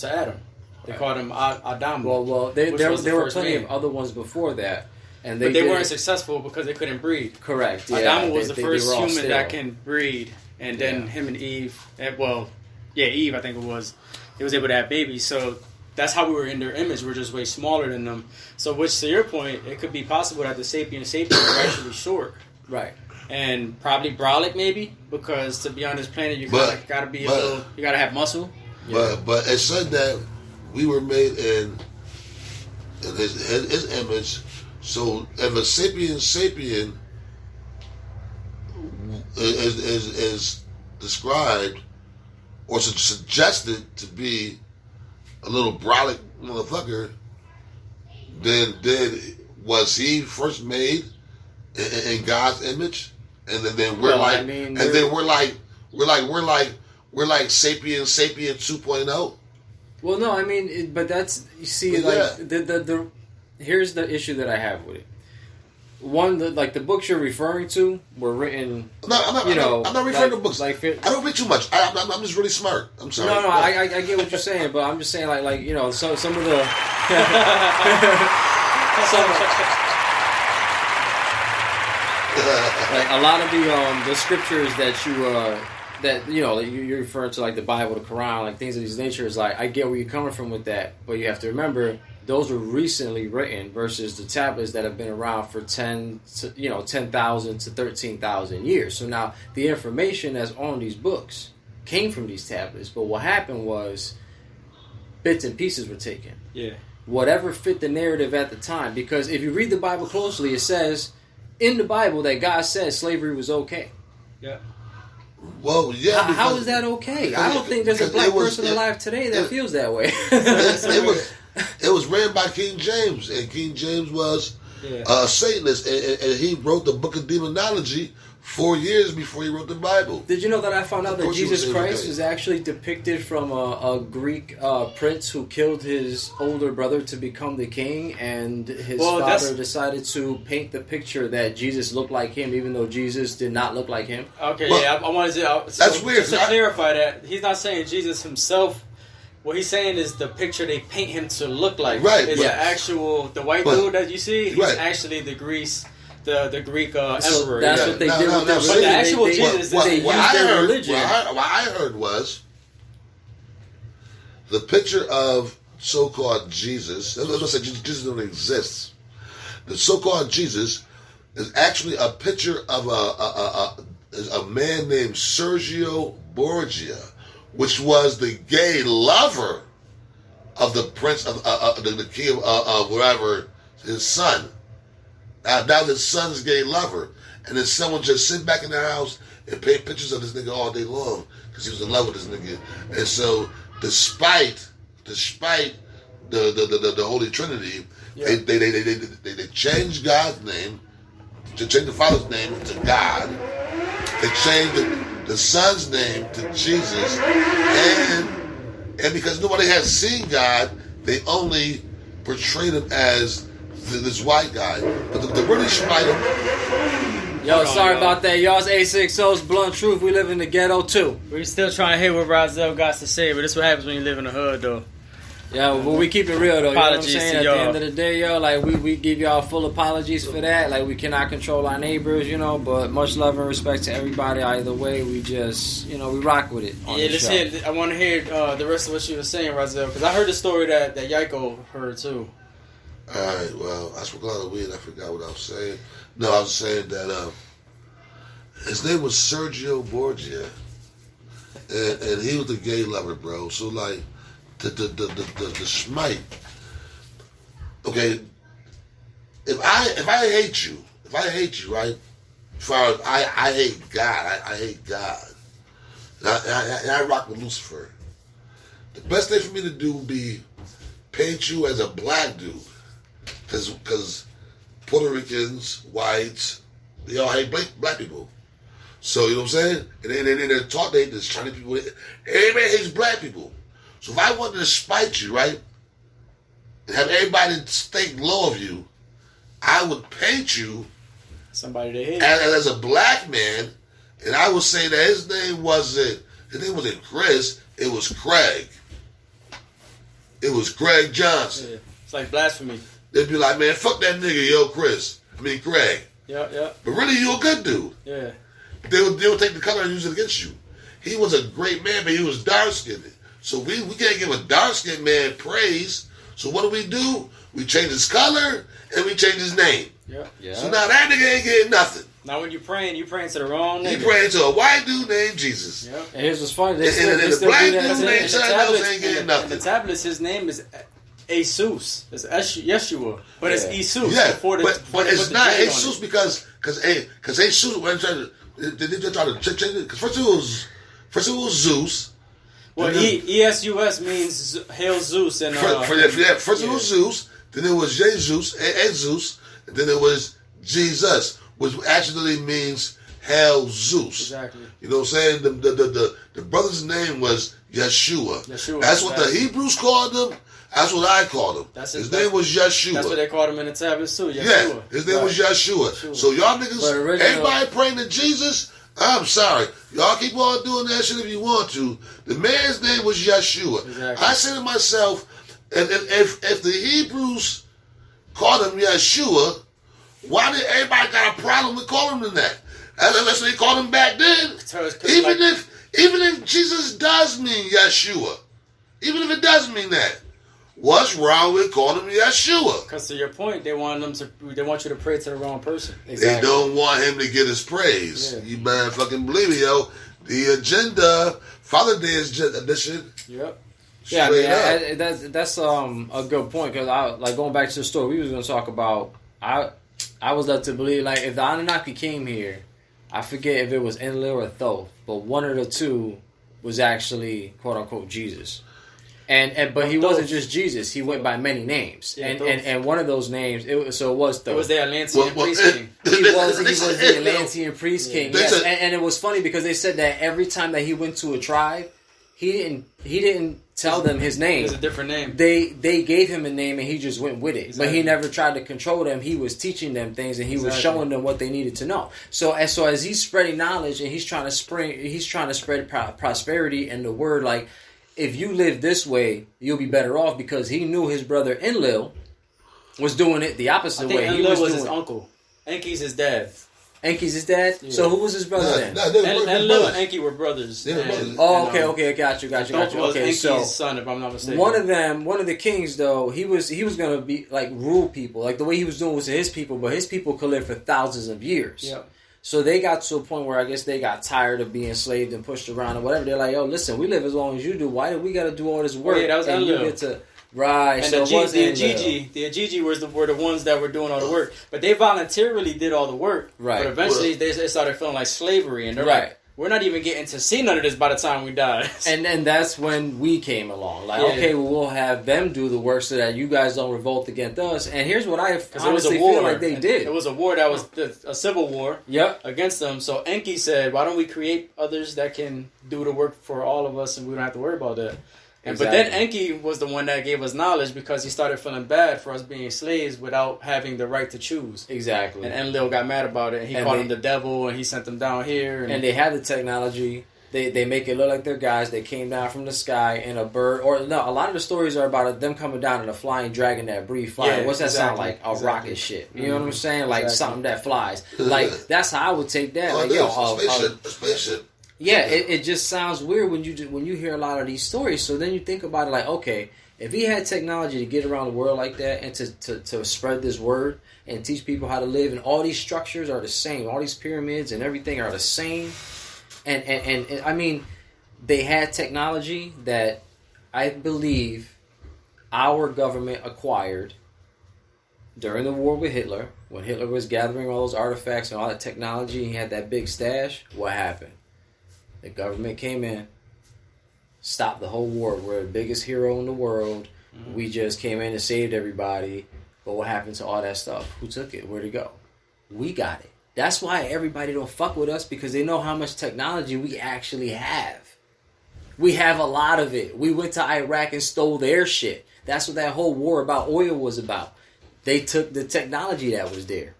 Adam. They called him Adam. Well, there were plenty of other ones before that. And they weren't successful because they couldn't breed. Correct. Yeah, Adam was the first human that can breed, and then him and Eve. Eve, I think it was. He was able to have babies, so that's how we were in their image. We're just way smaller than them. So, which to your point, it could be possible that the sapiens were actually short, right? And probably brolic, maybe, because to be on this planet, you gotta be you gotta have muscle. But it said that we were made in his image. So if a sapien is described or suggested to be a little brolic motherfucker, then was he first made in God's image? And then we're sapien 2.0. Well, no, I mean, but that's, you see, like the here's the issue that I have with it. the books you're referring to were written. I'm not referring to books. I don't read too much. I'm just really smart. I'm sorry. No, I get what you're saying, but I'm just saying like some of the like a lot of the scriptures that you're referring to, like the Bible, the Quran, like things of these natures. Like I get where you're coming from with that, but you have to remember those were recently written versus the tablets that have been around for 10,000 to 13,000 years. So now the information that's on these books came from these tablets, but what happened was bits and pieces were taken. Yeah. Whatever fit the narrative at the time, because if you read the Bible closely, it says in the Bible that God said slavery was okay. Yeah. Well, yeah. How is that okay? I don't think there's a black person alive today that feels that way. It was written by King James, and King James was a Satanist, and he wrote the Book of Demonology 4 years before he wrote the Bible. Did you know that I found out that Jesus Christ is actually depicted from a Greek prince who killed his older brother to become the king, and his father decided to paint the picture that Jesus looked like him, even though Jesus did not look like him? Okay, I wanted to... That's weird. Just to clarify that, he's not saying Jesus himself... What he's saying is the picture they paint him to look like. Right. Is the white dude that you see, he's actually the Greek emperor. That's what they did with their religion. But the actual Jesus, they used their religion. What I heard was the picture of so-called Jesus. Let's not say Jesus don't exist. The so-called Jesus is actually a picture of a man named Sergio Borgia, which was the gay lover of the prince of the king of wherever, his son. Now his son's gay lover, and then someone just sit back in the house and paint pictures of this nigga all day long because he was in love with this nigga. And so, despite the Holy Trinity, they changed God's name, to change the Father's name to God. They changed the Son's name to Jesus, and because nobody has seen God, they only portrayed him as this white guy. But the British write him. Yo, sorry about that. Y'all, it's A60's Blunt Truth. We live in the ghetto too. We're still trying to hear what Rozelle got to say, but this is what happens when you live in the hood, though. Yeah, but we keep it real though. Apologies, you know what I'm saying? At the end of the day, yo, like we give y'all full apologies for that. Like we cannot control our neighbors, but much love and respect to everybody. Either way, we just, we rock with it. I want to hear the rest of what you were saying, Rozelle, because I heard the story that Yaiko heard too. All right, well, I spoke a lot of weed. I forgot what I was saying. No, I was saying that his name was Sergio Borgia, and he was the gay lover, bro. So like. The smite. Okay, if I hate you, right? As far as I hate God, I hate God. And I rock with Lucifer. The best thing for me to do would be paint you as a black dude, because Puerto Ricans, whites, they all hate black people. So you know what I'm saying? And then they're taught they hate this Chinese people. Everybody hates black people. So if I wanted to spite you, right, and have everybody think low of you, I would paint you somebody they hate as a black man, and I would say that his name wasn't Chris, it was Craig. It was Craig Johnson. Yeah. It's like blasphemy. They'd be like, man, fuck that nigga, Craig. Yeah. But really, you a good dude. Yeah. They would take the color and use it against you. He was a great man, but he was dark-skinned. So we can't give a dark-skinned man praise. So what do? We change his color and we change his name. Yeah. So now that nigga ain't getting nothing. Now when you're praying to the wrong nigga. You praying to a white dude named Jesus. Yep. And here's what's funny. And the black dude named something else ain't getting nothing. In the tablets, his name is Jesus. It's Yeshua. But it's Jesus. Yeah, but it's not Jesus because Jesus, when they try to change it, because first it was Zeus. Well, ESUS means Hail Zeus. And first it was Zeus, then it was Jesus, and then it was Jesus, which actually means Hail Zeus. Exactly. You know what I'm saying? The brother's name was Yeshua. That's what the Hebrews called him, That's what I called him. His name was Yeshua. That's what they called him in the tablets too. Yeshua. Yeah, his name was Yeshua. So y'all niggas, everybody praying to Jesus. I'm sorry. Y'all keep on doing that shit if you want to. The man's name was Yeshua. Exactly. I said to myself, and if the Hebrews called him Yeshua, why did everybody got a problem with calling him that? Unless they called him back then. Even if Jesus does mean Yeshua, even if it does mean that, what's wrong with calling him Yeshua? Because to your point, they want you to pray to the wrong person. Exactly. They don't want him to get his praise. Yeah. You better fucking believe it, yo. The agenda, Father Day edition. Yep. Yeah, I mean, that's a good point, because like going back to the story we was going to talk about. I was led to believe, like, if the Anunnaki came here, I forget if it was Enlil or Thoth, but one of the two was actually quote unquote Jesus. But he wasn't just Jesus. He went by many names, and one of those names it was Thoth. It was the Atlantean priest king. He was the Atlantean priest king. Yes, and it was funny because they said that every time that he went to a tribe, he didn't tell them his name. It was a different name. They gave him a name and he just went with it. Exactly. But he never tried to control them. He was teaching them things and he was showing them what they needed to know. So as he's spreading knowledge and he's trying to spread prosperity and the word, like, if you live this way, you'll be better off, because he knew his brother Enlil was doing it the opposite way. Enlil was his uncle. Enki's his dad. Enki's his dad? Yeah. So who was his brother then? Enlil and Enki were brothers. Okay, got you. Okay, Enki's so son, if I'm not mistaken. One of the kings, though, he was gonna be like rule people. Like the way he was doing was to his people, but his people could live for thousands of years. Yep. So they got to a point where I guess they got tired of being enslaved and pushed around or whatever. They're like, yo, listen, we live as long as you do. Why do we got to do all this work? Yeah, that was Enlil. Right. And so the Agigi were the ones that were doing all the work. But they voluntarily did all the work. Right. But eventually they started feeling like slavery. And they're like, we're not even getting to see none of this by the time we die. And then that's when we came along. Like, okay, well, we'll have them do the work so that you guys don't revolt against us. And here's what I honestly feel like they did. It was a war that was a civil war against them. So Enki said, why don't we create others that can do the work for all of us and we don't have to worry about that. But then Enki was the one that gave us knowledge, because he started feeling bad for us being slaves without having the right to choose. Exactly. And Enlil got mad about it. And he called him the devil, and he sent them down here. And they had the technology. They make it look like they're guys. They came down from the sky in a bird. Or no, a lot of the stories are about them coming down in a flying dragon that breathes fire. What's that sound like? A rocket ship. You know what I'm saying? Like something that flies. Like, that's how I would take that. A spaceship. Yeah, it just sounds weird when you hear a lot of these stories. So then you think about it like, okay, if he had technology to get around the world like that and to spread this word and teach people how to live, and all these structures are the same, all these pyramids and everything are the same, and I mean, they had technology that I believe our government acquired during the war with Hitler, when Hitler was gathering all those artifacts and all that technology. He had that big stash. What happened? The government came in, stopped the whole war. We're the biggest hero in the world. Mm-hmm. We just came in and saved everybody. But what happened to all that stuff? Who took it? Where'd it go? We got it. That's why everybody don't fuck with us, because they know how much technology we actually have. We have a lot of it. We went to Iraq and stole their shit. That's what that whole war about oil was about. They took the technology that was there.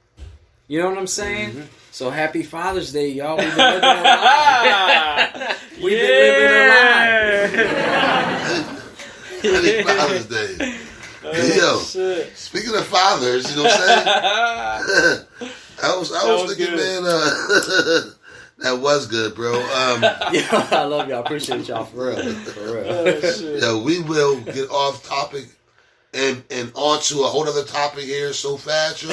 You know what I'm saying? Mm-hmm. So happy Father's Day, y'all. We've been living a life. We've been living a life. Happy Father's Day. Yo, speaking of fathers, you know what I'm saying? I was thinking, man, that was good, bro. I love y'all. Appreciate y'all for real. Yo, we will get off topic and onto a whole other topic here so fast, yo.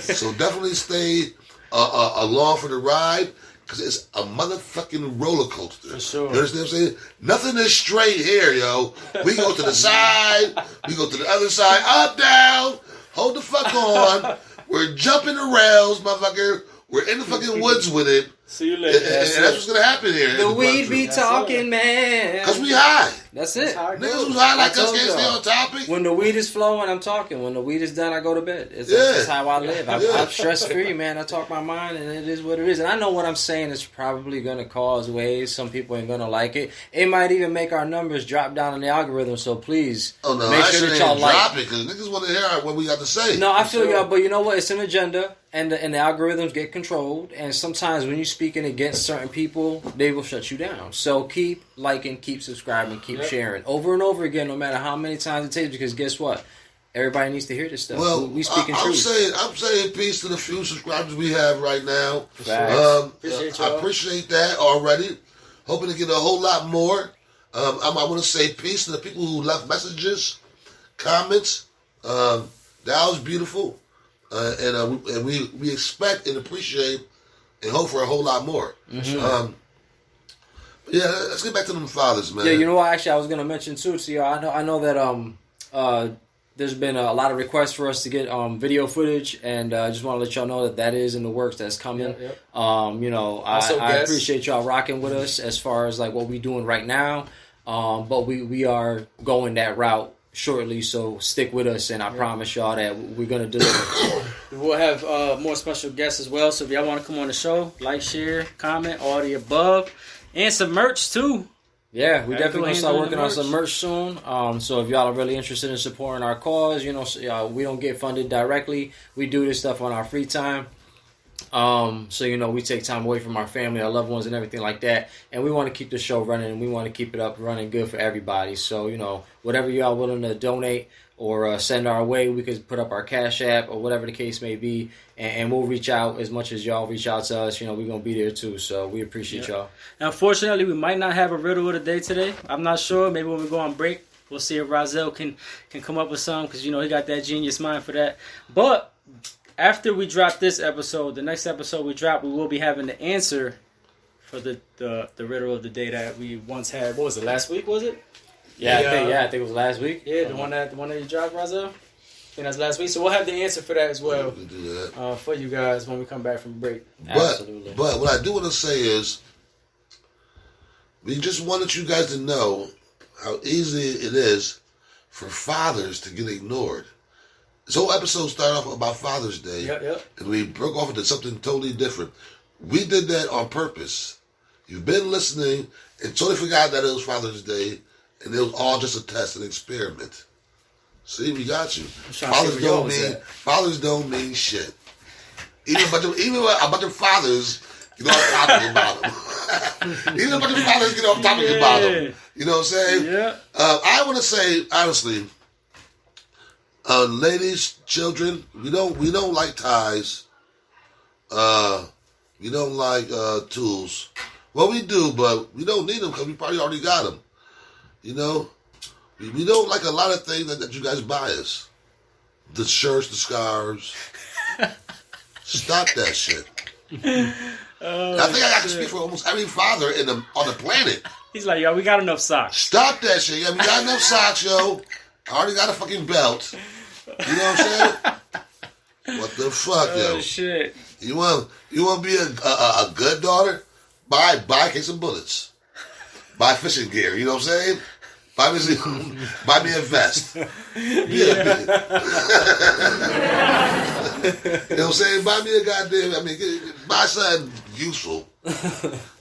So definitely stay along for the ride, because it's a motherfucking roller coaster. For sure. You understand what I'm saying? Nothing is straight here, yo. We go to the side, we go to the other side, up, down, hold the fuck on. We're jumping the rails, motherfucker. We're in the fucking woods with it. See you later. And that's what's going to happen here. The weed be talking, man. Because we be high. That's it. Niggas who's high like us told can't stay y'all. on topic. When the weed is flowing, I'm talking. When the weed is done, I go to bed. That's how I live. I'm stress free, man. I talk my mind, and it is what it is. And I know what I'm saying is probably going to cause waves. Some people ain't going to like it. It might even make our numbers drop down in the algorithm. So please, make sure that y'all drop it because niggas want to hear what we got to say. No, I feel y'all, but you know what? It's an agenda, and the algorithms get controlled. And sometimes when you're speaking against certain people, they will shut you down. So keep liking, keep subscribing, keep sharing over and over again, no matter how many times it takes. Because guess what? Everybody needs to hear this stuff. Well, we speaking I'm truth. I'm saying peace to the few subscribers we have right now. Facts. I appreciate that already. Hoping to get a whole lot more. I want to say peace to the people who left messages, comments. That was beautiful, and we expect and appreciate and hope for a whole lot more. Mm-hmm. Yeah, let's get back to them fathers, man. Yeah, you know what? Actually, I was gonna mention too. So I know that there's been a lot of requests for us to get video footage, and I just want to let y'all know that is in the works. That's coming. Yep. I appreciate y'all rocking with us as far as like what we doing right now. But we are going that route shortly, so stick with us, and I promise y'all that we're gonna deliver. We'll have more special guests as well. So if y'all want to come on the show, like, share, comment, all the above, and some merch too. Yeah, we definitely gonna start working on some merch soon. So if y'all are really interested in supporting our cause, we don't get funded directly. We do this stuff on our free time. So we take time away from our family, our loved ones, and everything like that. And we want to keep the show running, and we want to keep it up running good for everybody. So whatever y'all willing to donate or send our way, we could put up our Cash App or whatever the case may be, and we'll reach out as much as y'all reach out to us. We're gonna be there too. So we appreciate y'all. Now, unfortunately, we might not have a riddle of the day today. I'm not sure. Maybe when we go on break, we'll see if Rozelle can come up with some, because he got that genius mind for that. But after we drop this episode, the next episode we drop, we will be having the answer for the riddle of the day that we once had. What was it, last week, was it? I think it was last week. Yeah, the one that you dropped, Rozelle? I think that's last week. So we'll have the answer for that as well for you guys when we come back from break. Absolutely. But what I do want to say is, we just wanted you guys to know how easy it is for fathers to get ignored. This whole episode started off about Father's Day, and we broke off into something totally different. We did that on purpose. You've been listening and totally forgot that it was Father's Day, and it was all just a test, an experiment. See, we got you. Fathers don't mean shit. Even a bunch of fathers get off topic about them. Even a bunch of fathers get off topic about them. You know what I'm saying? Yeah. I want to say honestly. Ladies, children, we don't like ties. We don't like tools. Well, we do, but we don't need them because we probably already got them. We don't like a lot of things that you guys buy us. The shirts, the scarves. Stop that shit. I think I can speak for almost every father on the planet. He's like, yo, we got enough socks. Stop that shit. Yeah, we got enough socks, yo. I already got a fucking belt. You know what I'm saying? What the fuck, yo? Oh, shit. You want to be a good daughter? Buy a case of bullets. Buy fishing gear. You know what I'm saying? Buy me a vest. You know what I'm saying? Buy me a goddamn. Buy something useful.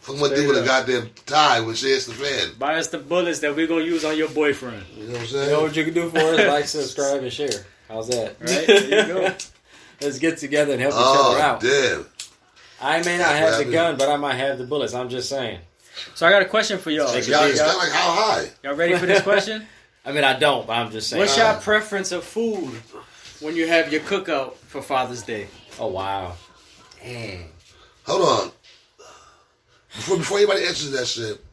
From what do with a goddamn tie when she hits the fan. Buy us the bullets that we're gonna use on your boyfriend. You know what I'm saying? You know what you can do for us? Like, subscribe, and share. How's that? Right? There you go. Let's get together and help each other out. Damn. I may not have the gun, but I might have the bullets. I'm just saying. So I got a question for y'all. Y'all it's kind of like how high? Y'all ready for this question? I mean, I don't, but I'm just saying. What's your preference of food when you have your cookout for Father's Day? Oh, wow. Dang. Hold on. Before anybody answers that shit.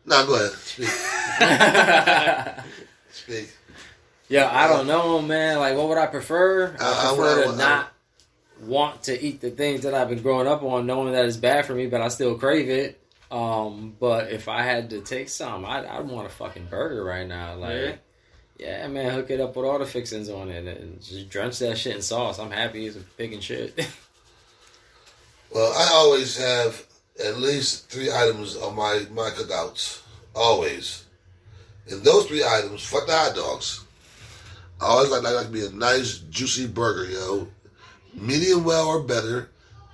Nah, go ahead. Speak. Yeah, I don't know, man. Like, what would I prefer? I prefer to not want to eat the things that I've been growing up on, knowing that it's bad for me, but I still crave it. But if I had to take some, I'd want a fucking burger right now. Like, yeah, man, hook it up with all the fixings on it and just drench that shit in sauce. I'm happy as a pig and shit. Well, I always have, at least 3 items on my cookouts. Always. And those 3 items, fuck the hot dogs. I always like to be a nice, juicy burger, yo. Medium well or better.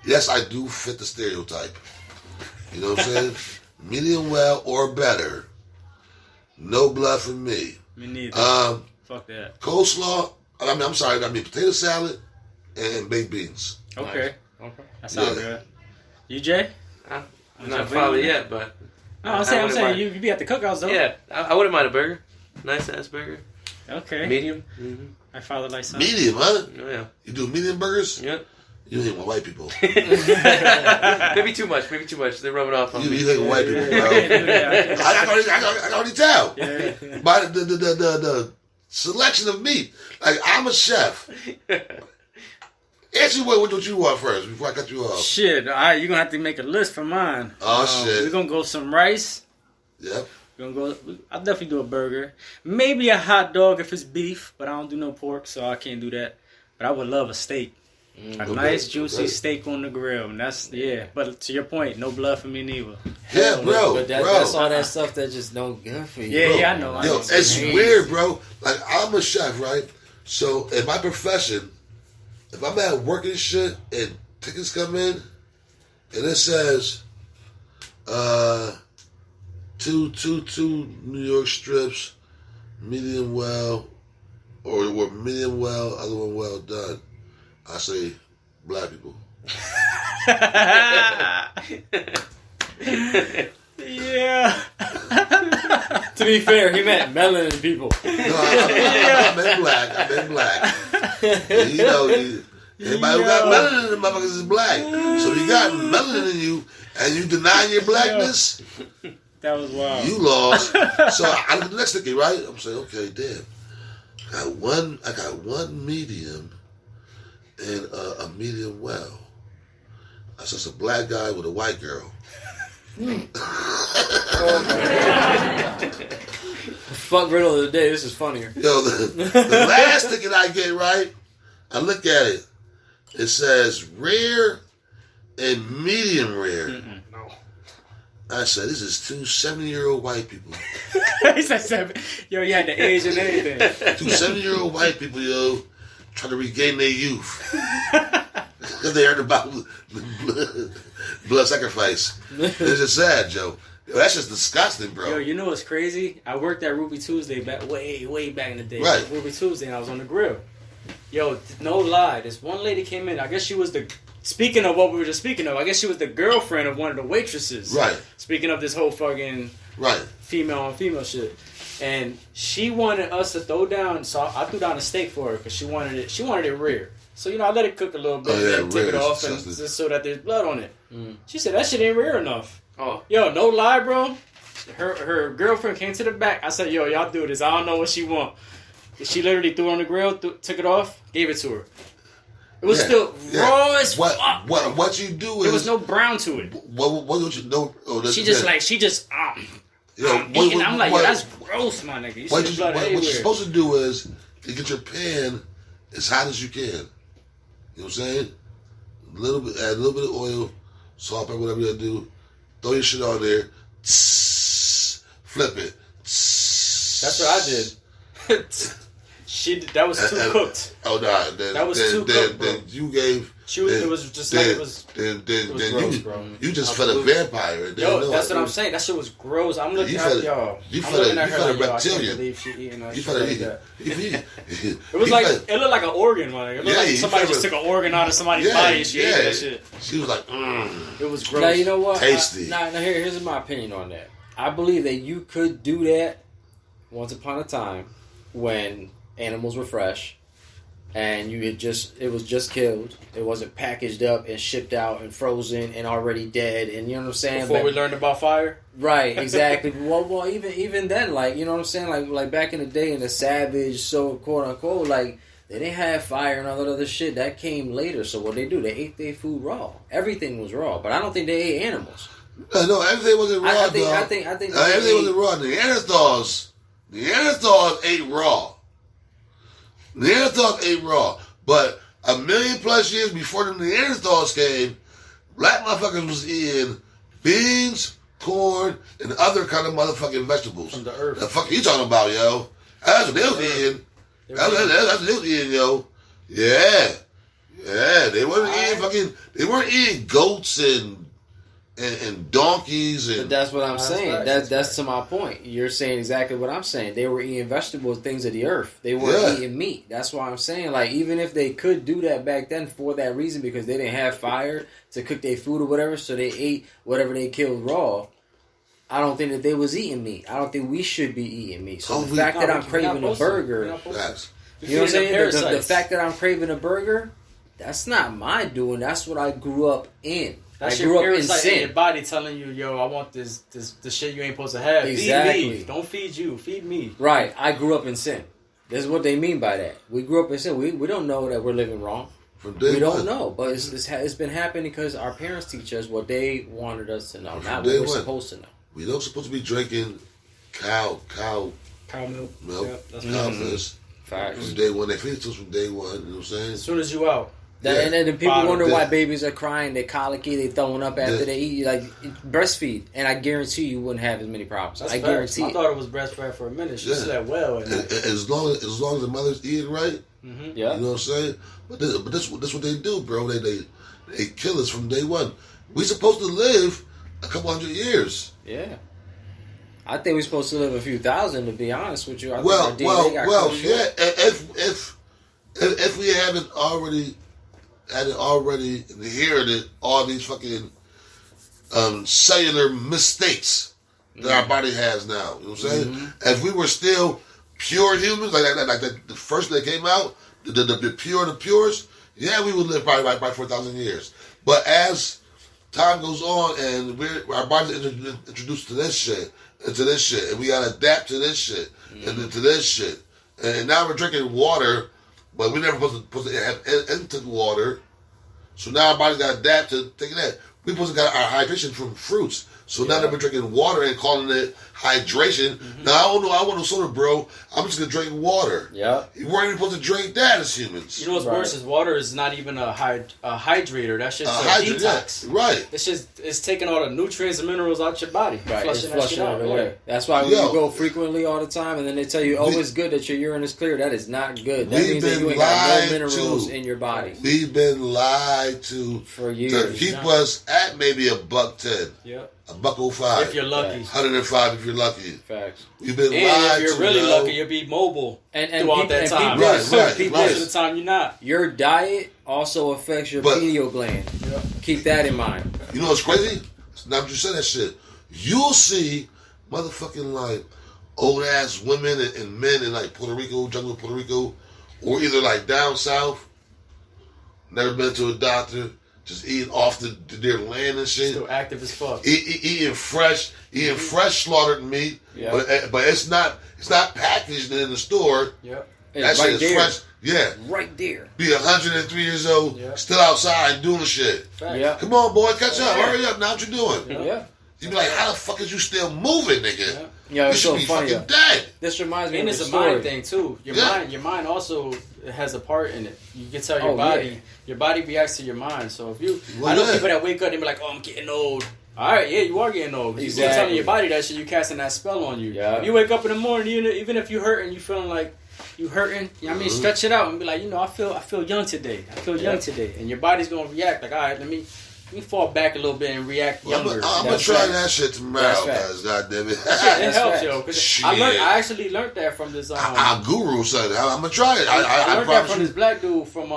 Yes, I do fit the stereotype. You know what I'm saying? Medium well or better. No blood for me. Me neither. Fuck that. Coleslaw. I'm sorry. Potato salad and baked beans. Okay. Nice. Okay. That sounds good. You, Jay? I'm not a father yet, but No, I'm saying you be at the cookouts though. yeah, I wouldn't mind a burger. Nice ass burger. Okay. Medium. My father likes some. Medium, huh? Oh yeah. You do medium burgers? Yep. You hang with white people. Maybe too much. They're rubbing off on me. You hang with white people, bro. Yeah. I can already tell. Yeah. By the selection of meat. Like, I'm a chef. Answer what you want first before I cut you off. Shit, all right, you're gonna have to make a list for mine. Oh, shit. We're gonna go some rice. Yep. I'll definitely do a burger. Maybe a hot dog if it's beef, but I don't do no pork, so I can't do that. But I would love a steak. A nice, juicy steak on the grill. And that's, yeah. But to your point, no blood for me neither. Yeah, bro. But that's all that stuff that just no good for you. Yeah, Bro, yeah, I know. Yo, it's weird, bro. Like, I'm a chef, right? So, in my profession, if I'm at work and shit, and tickets come in, and it says, two New York strips, medium well, or medium well, other one well done, I say, black people. Yeah. To be fair, he meant melanin people. No, I meant black. You know, everybody who got melanin in the motherfuckers is black. So if you got melanin in you and you deny your blackness, That was wild. you lost. So I look at the next ticket, right? I'm saying, okay, damn. I got one medium and a medium well. I said, it's a black guy with a white girl. Fuck riddle of the day. This is funnier. Yo, the last ticket I get, right? I look at it. It says rare and medium rare. No. I said, this is 2 70-year-old white people. He said 7. Yo, you had the age and everything. 2 70-year-old white people, yo, trying to regain their youth. Because they heard about blood sacrifice. It's just sad, Joe. Yo, that's just disgusting, bro. Yo, you know what's crazy? I worked at Ruby Tuesday way back in the day. Right. Ruby Tuesday, and I was on the grill. Yo, no lie, this one lady came in. I guess she was speaking of what we were just speaking of, I guess she was the girlfriend of one of the waitresses. Right. Speaking of this whole fucking female on female shit. And she wanted us to throw down, so I threw down a steak for her because she wanted it rare. So, I let it cook a little bit, and take it off, and just so that there's blood on it. She said, that shit ain't rare enough. Oh. Yo, no lie, bro. Her girlfriend came to the back. I said, yo, y'all do this. I don't know what she want. She literally threw it on the grill, took it off, gave it to her. It was still raw as fuck. What you do is... There was no brown to it. What don't you know? Oh, she just... I'm like, yo, that's gross, my nigga. What you're supposed to do is you get your pan as hot as you can. You know what I'm saying? Add a little bit of oil, salt, pepper, whatever you do. Throw your shit on there. Flip it. That's what I did. That was too cooked. Oh no! That was too cooked, bro. Then you gave. It was just like it was. Then gross, bro. You just fed a vampire. Yo, that's what I'm saying. That shit was gross. I'm looking at y'all. You fed a reptilian. I can't believe she eating that shit like that. It was like it looked like an organ. Like it looked like somebody just took an organ out of somebody's body and she ate that shit. She was like, It was gross. Now you know what? Tasty. Here's my opinion on that. I believe that you could do that once upon a time when animals were fresh and it was just killed. It wasn't packaged up and shipped out and frozen and already dead. And you know what I'm saying? Before we learned about fire? Right, exactly. well, even then, like, you know what I'm saying? Like back in the day in the savage, so quote unquote, like, they didn't have fire and all that other shit. That came later. So what they do? They ate their food raw. Everything was raw. But I don't think they ate animals. No, everything wasn't raw. I think everything wasn't raw. Neanderthals ate raw. Neanderthals ate raw. But 1,000,000+ years before the Neanderthals came, black motherfuckers was eating beans, corn, and other kind of motherfucking vegetables. From the earth. The fuck you talking about, yo? That's what they was eating. That's what they was eating, yo. Yeah. Yeah, they weren't eating goats and donkeys and. But that's what I'm saying. That's right. to my point. You're saying exactly what I'm saying. They were eating vegetables, things of the earth. They weren't eating meat. That's why I'm saying, like, even if they could do that back then for that reason, because they didn't have fire to cook their food or whatever, so they ate whatever they killed raw. I don't think that they was eating meat. I don't think we should be eating meat. So the fact that I'm craving a burger, you know what I'm saying? The fact that I'm craving a burger, that's not my doing. That's what I grew up in. That's I grew up in in sin. your body telling you, yo, I want this shit you ain't supposed to have. Exactly. Feed me. Don't feed you. Feed me. Right. I grew up in sin. This is what they mean by that. We grew up in sin. We don't know that we're living wrong. We don't know. But it's been happening because our parents teach us what they wanted us to know, not what we're supposed to know. We don't supposed to be drinking cow milk. Yep, that's cow piss. Facts. From day one. They feed it to us from day one. You know what I'm saying? As soon as you out. And then people wonder why babies are crying, they're colicky, they throwing up after they eat. Like, breastfeed, and I guarantee you wouldn't have as many problems. I guarantee. My daughter was breastfed for a minute. She slept well. As long as the mother's eating right, yeah. You know what I'm saying. But this what they do, bro. They kill us from day one. We supposed to live a couple hundred years. Yeah. I think we're supposed to live a few thousand. To be honest with you, yeah. If we hadn't already inherited all these fucking cellular mistakes that our body has now. You know what I'm saying? Mm-hmm. If we were still pure humans, like the first that came out, the pure, the purest, yeah, we would live probably 4,000 years. But as time goes on and our bodies are introduced to this shit, and we gotta adapt to this shit, and then to this shit. And now we're drinking water, but we never supposed to have intake water. So now our body's got to adapt to taking that. We supposed to get our hydration from fruits. So now that we're drinking water and calling it hydration, now I don't know, I want no soda, bro. I'm just going to drink water. Yeah. You weren't even supposed to drink that as humans. You know what's worse is water is not even a hydrator. That's just a detox. Yeah. Right. It's taking all the nutrients and minerals out your body. Right. Flushing it away. Yeah. That's why when you go frequently all the time and then they tell you, it's good that your urine is clear. That is not good. That means that you ain't got no minerals in your body. We've been lied to for years. To keep us at maybe $1.10. Yep. $1.05. If you're lucky. 105 if you're lucky. Facts. You've been lied to. And if you're really lucky, you'll be mobile throughout that time. Most of the time, you're not. Your diet also affects your pineal gland. Yep. Keep that in mind. You know what's crazy? Now that you said that shit, you'll see motherfucking like old ass women and men in like Puerto Rico, jungle Puerto Rico, or either like down south, never been to a doctor, just eating off their land and shit. Still active as fuck. Eating fresh slaughtered meat, but it's not packaged in the store. Yep. That shit is fresh. Yeah. Right there. Be 103 years old, still outside doing shit. Yeah. Come on, boy, catch up. Hurry up. Now what you doing? Yeah. You be like, how the fuck is you still moving, nigga? Yeah, you should be fucking dead. This reminds me of a story. And it's a mind thing, too. Your mind also has a part in it. You can tell your body reacts to your mind. So if you... I know people that wake up and be like, I'm getting old. All right, yeah, you are getting old. Exactly. You're telling your body that shit, you casting that spell on you. Yeah. If you wake up in the morning, even if you're hurting, you feeling like you hurting, you know what I mean? Stretch it out and be like, I feel young today. I feel young today. And your body's going to react like, all right, let me fall back a little bit and react younger. I'm going to try that shit tomorrow, guys. God damn it. It helps, yo. I actually learned that from this... our guru said it. I'm going to try it. I learned that from this black dude from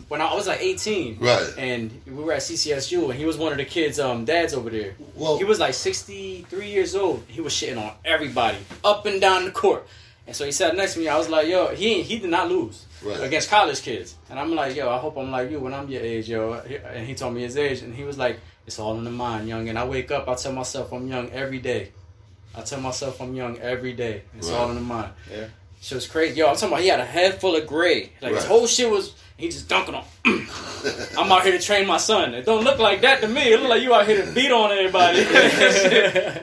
when I was like 18. Right. And we were at CCSU, and he was one of the kids' dads over there. Well, he was like 63 years old. He was shitting on everybody, up and down the court. And so he sat next to me. I was like, yo, he did not lose against college kids. And I'm like, yo, I hope I'm like you when I'm your age, yo. And he told me his age. And he was like, it's all in the mind, young. And I wake up, I tell myself I'm young every day. It's all in the mind. Yeah. Shit was crazy. Yo, I'm talking about he had a head full of gray. Like his whole shit was, he just dunking on. I'm out here to train my son. It don't look like that to me. It look like you out here to beat on everybody.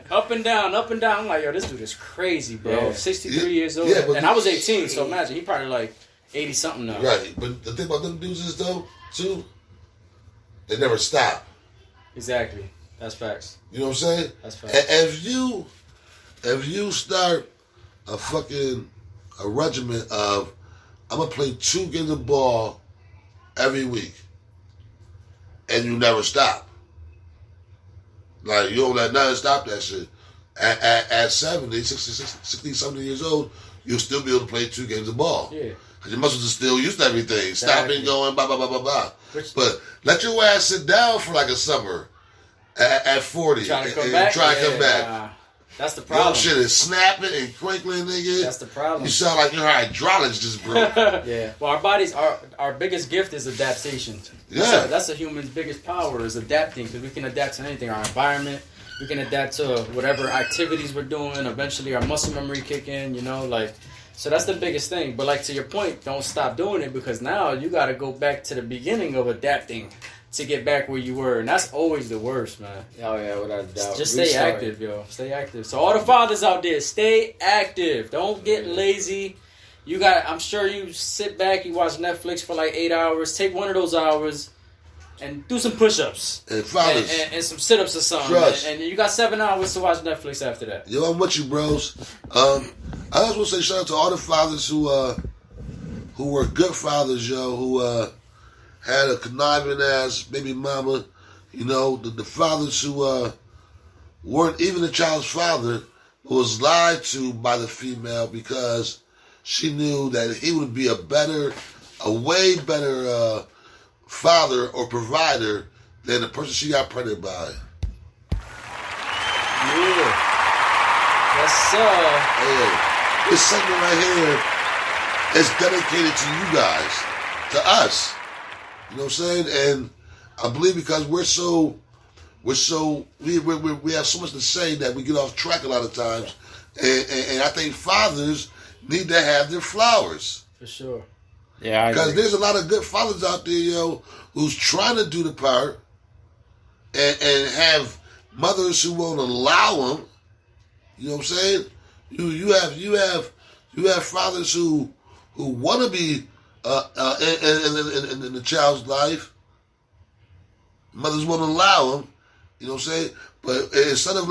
Up and down. I'm like, yo, this dude is crazy, bro. Yeah. 63 years old. Yeah, and I was 18, so imagine. He probably like 80-something now. Right. But the thing about them dudes is, though, too, they never stop. Exactly. That's facts. You know what I'm saying? That's facts. And if you start a regimen of, I'm gonna play 2 games of ball every week, and you never stop. Like, you don't let nothing stop that shit. At 70, 60, 70 years old, you'll still be able to play 2 games of ball. Yeah. Because your muscles are still used to everything. Exactly. Stopping, going, blah, blah, blah, blah, blah. But let your ass sit down for like a summer at 40 Trying to come and back? try to come Yeah, back. nah. That's the Your problem. shit is snapping and crinkling, nigga. That's the problem. You sound like your hydraulics just broke. Yeah. Well, our bodies, our biggest gift is adaptation. Yeah. That's a human's biggest power is adapting, because we can adapt to anything. Our environment, we can adapt to whatever activities we're doing. Eventually, our muscle memory kick in. You know, like, so that's the biggest thing. But like, to your point, don't stop doing it, because now you got to go back to the beginning of adapting to get back where you were, and that's always the worst, man. Oh yeah, without a doubt. Just stay active, yo. Stay active. So all the fathers out there, stay active. Don't get lazy. You got. I'm sure you sit back, you watch Netflix for like 8 hours. Take one of those hours and do some push-ups And fathers, and some sit-ups or something. Trust. And you got 7 hours to watch Netflix after that. yo, I'm with you, bros. I just want to say shout out to all the fathers who were good fathers, yo, who had a conniving ass baby mama. You know, the fathers who weren't even the child's father, but was lied to by the female because she knew that he would be a way better father or provider than the person she got pregnant by. Yeah. Yes, sir. Hey, this segment right here is dedicated to you guys, to us. You know what I'm saying? And I believe because we have so much to say that we get off track a lot of times. And I think fathers need to have their flowers. For sure. Yeah, Because there's a lot of good fathers out there, yo, who's trying to do the part and have mothers who won't allow them. You know what I'm saying? You have fathers who want to be in the child's life. Mothers won't allow him. You know what I'm saying? But instead of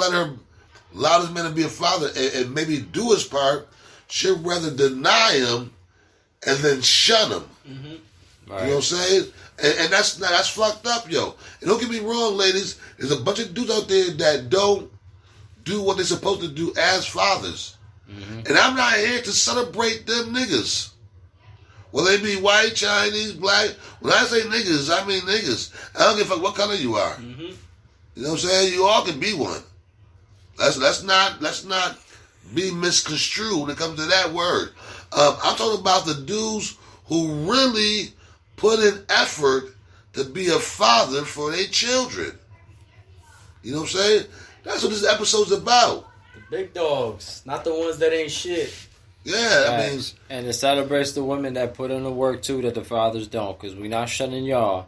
allow this man to be a father and maybe do his part, she'd rather deny him and then shun him. Mm-hmm. right. You know what I'm saying? And that's fucked up, yo. And don't get me wrong, ladies. There's a bunch of dudes out there that don't do what they're supposed to do as fathers. Mm-hmm. And I'm not here to celebrate them niggas. Well, they be white, Chinese, black. When I say niggas, I mean niggas. I don't give a fuck what color you are. Mm-hmm. You know what I'm saying? You all can be one. Let's not be misconstrued when it comes to that word. I'm talking about the dudes who really put in effort to be a father for their children. You know what I'm saying? That's what this episode's about. The big dogs, not the ones that ain't shit. Yeah, I mean, and it celebrates the women that put in the work too that the fathers don't. Because we not shunning y'all.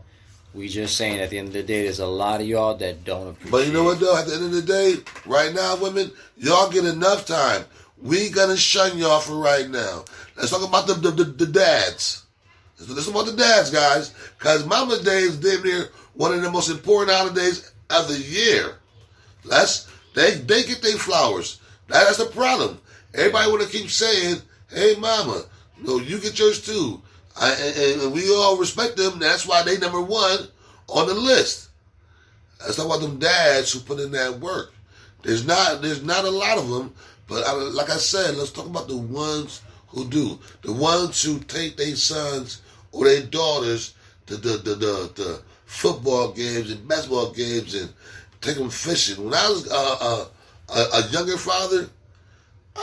We just saying at the end of the day, there's a lot of y'all that don't appreciate. but you know what though? At the end of the day, right now, women, y'all get enough time. We gonna shun y'all for right now. Let's talk about the dads. Let's talk about the dads, guys. Because Mama's Day is damn near one of the most important holidays of the year. They get their flowers. That's the problem. Everybody want to keep saying, "Hey, Mama, no, you get yours too," and we all respect them. That's why they number one on the list. Let's talk about them dads who put in that work. There's not a lot of them, but like I said, let's talk about the ones who do. The ones who take their sons or their daughters to the football games and basketball games and take them fishing. When I was a younger father,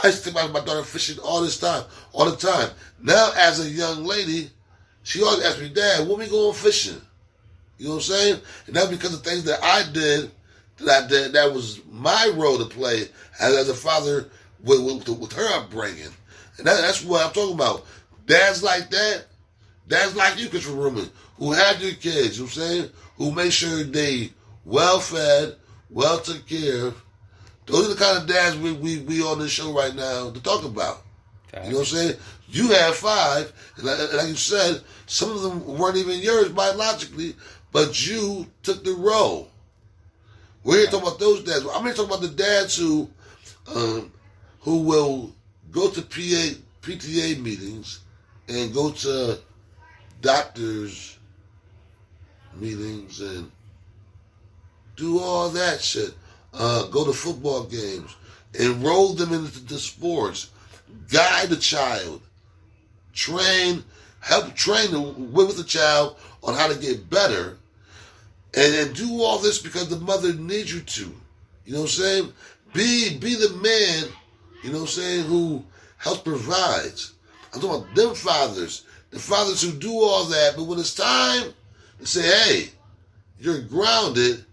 I used to think about my daughter fishing all the time. Now, as a young lady, she always asks me, "Dad, when we going fishing?" You know what I'm saying? And that's because of things that I did, that was my role to play as a father with her upbringing. And that's what I'm talking about. Dads like that, dads like you, Christopher Ruman, who have your kids, you know what I'm saying? Who make sure they well fed, well taken care of. Those are the kind of dads we on this show right now to talk about. Okay. You know what I'm saying? You have 5, and like you said, some of them weren't even yours biologically, but you took the role. We're here talking about those dads. I'm here talking about the dads who will go to PTA meetings and go to doctors' meetings and do all that shit. Go to football games, enroll them into the sports, guide the child, help train with the child on how to get better, and do all this because the mother needs you to. You know what I'm saying? Be the man, you know what I'm saying, who helps provides. I'm talking about them fathers, the fathers who do all that, but when it's time to say, hey, you're grounded,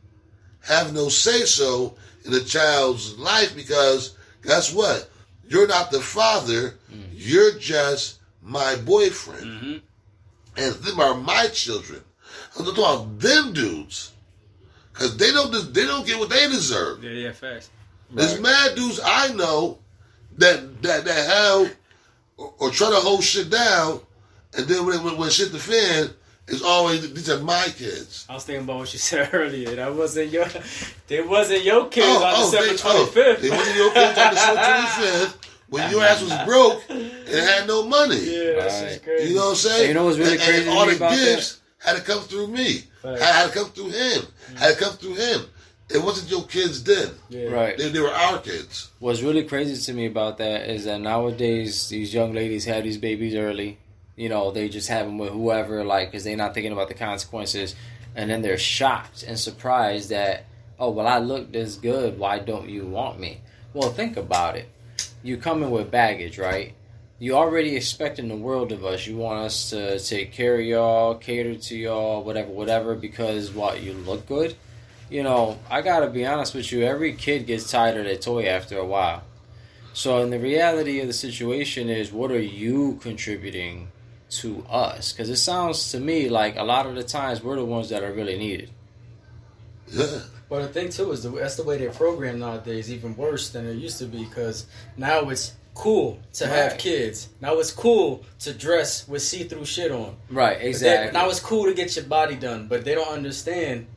have no say-so in the child's life because guess what? You're not the father. You're just my boyfriend. Mm-hmm. And them are my children. I'm talking about them dudes. Because they don't get what they deserve. Yeah, facts. There's mad dudes I know that have or try to hold shit down, and then when shit the fan, it's always, these are my kids. I was thinking about what you said earlier. They wasn't your kids on December 25th. They wasn't your kids on December 25th when your ass was broke and had no money. Yeah, that's just crazy. You know what I'm saying? And you know what's really crazy and all the about gifts had to come through me. Had to come through him. Had to come through him. It wasn't your kids then. Yeah. Right. They were our kids. What's really crazy to me about that is that nowadays these young ladies have these babies early. You know, they just have them with whoever, like, because they're not thinking about the consequences. And then they're shocked and surprised that, oh, well, I look this good. Why don't you want me? Well, think about it. You come in with baggage, right? You already expecting the world of us. You want us to take care of y'all, cater to y'all, whatever, because, what, you look good? You know, I got to be honest with you. Every kid gets tired of their toy after a while. So, and the reality of the situation is, what are you contributing to us? Because it sounds to me like a lot of the times we're the ones that are really needed. Yeah. But the thing too is that's the way they're programmed nowadays, even worse than it used to be. Because now it's cool to have kids. Now it's cool to dress with see-through shit on. Right, exactly. Now it's cool to get your body done, but they don't understand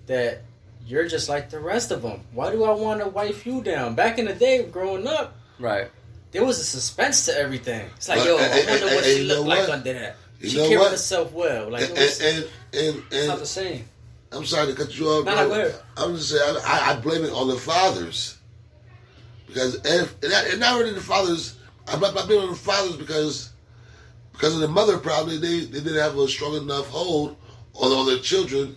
that you're just like the rest of them. Why do I want to wife you down? Back in the day, growing up, right, there was a suspense to everything. It's like, yo, I wonder what she looked like under that. She carried herself well. Like, it's not the same. I'm sorry to cut you off, no, bro. I'm just saying, I blame it on the fathers. Because, and not really the fathers, I'm not blaming on the fathers because of the mother probably, they didn't have a strong enough hold on their children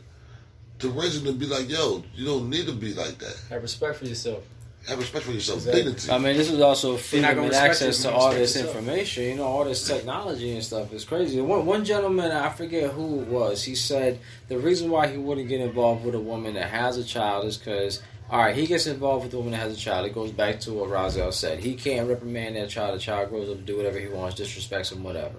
to raise them to be like, yo, you don't need to be like that. Have respect for yourself. Have respect for yourself. Exactly. Dignity. I mean, this is also freedom and access to all this yourself. information. You know, all this technology and stuff is crazy. One gentleman, I forget who it was, he said the reason why he wouldn't get involved with a woman that has a child is because, all right, he gets involved with a woman that has a child. It goes back to what Razel said. He can't reprimand that child. The child grows up to do whatever he wants, disrespects him, whatever.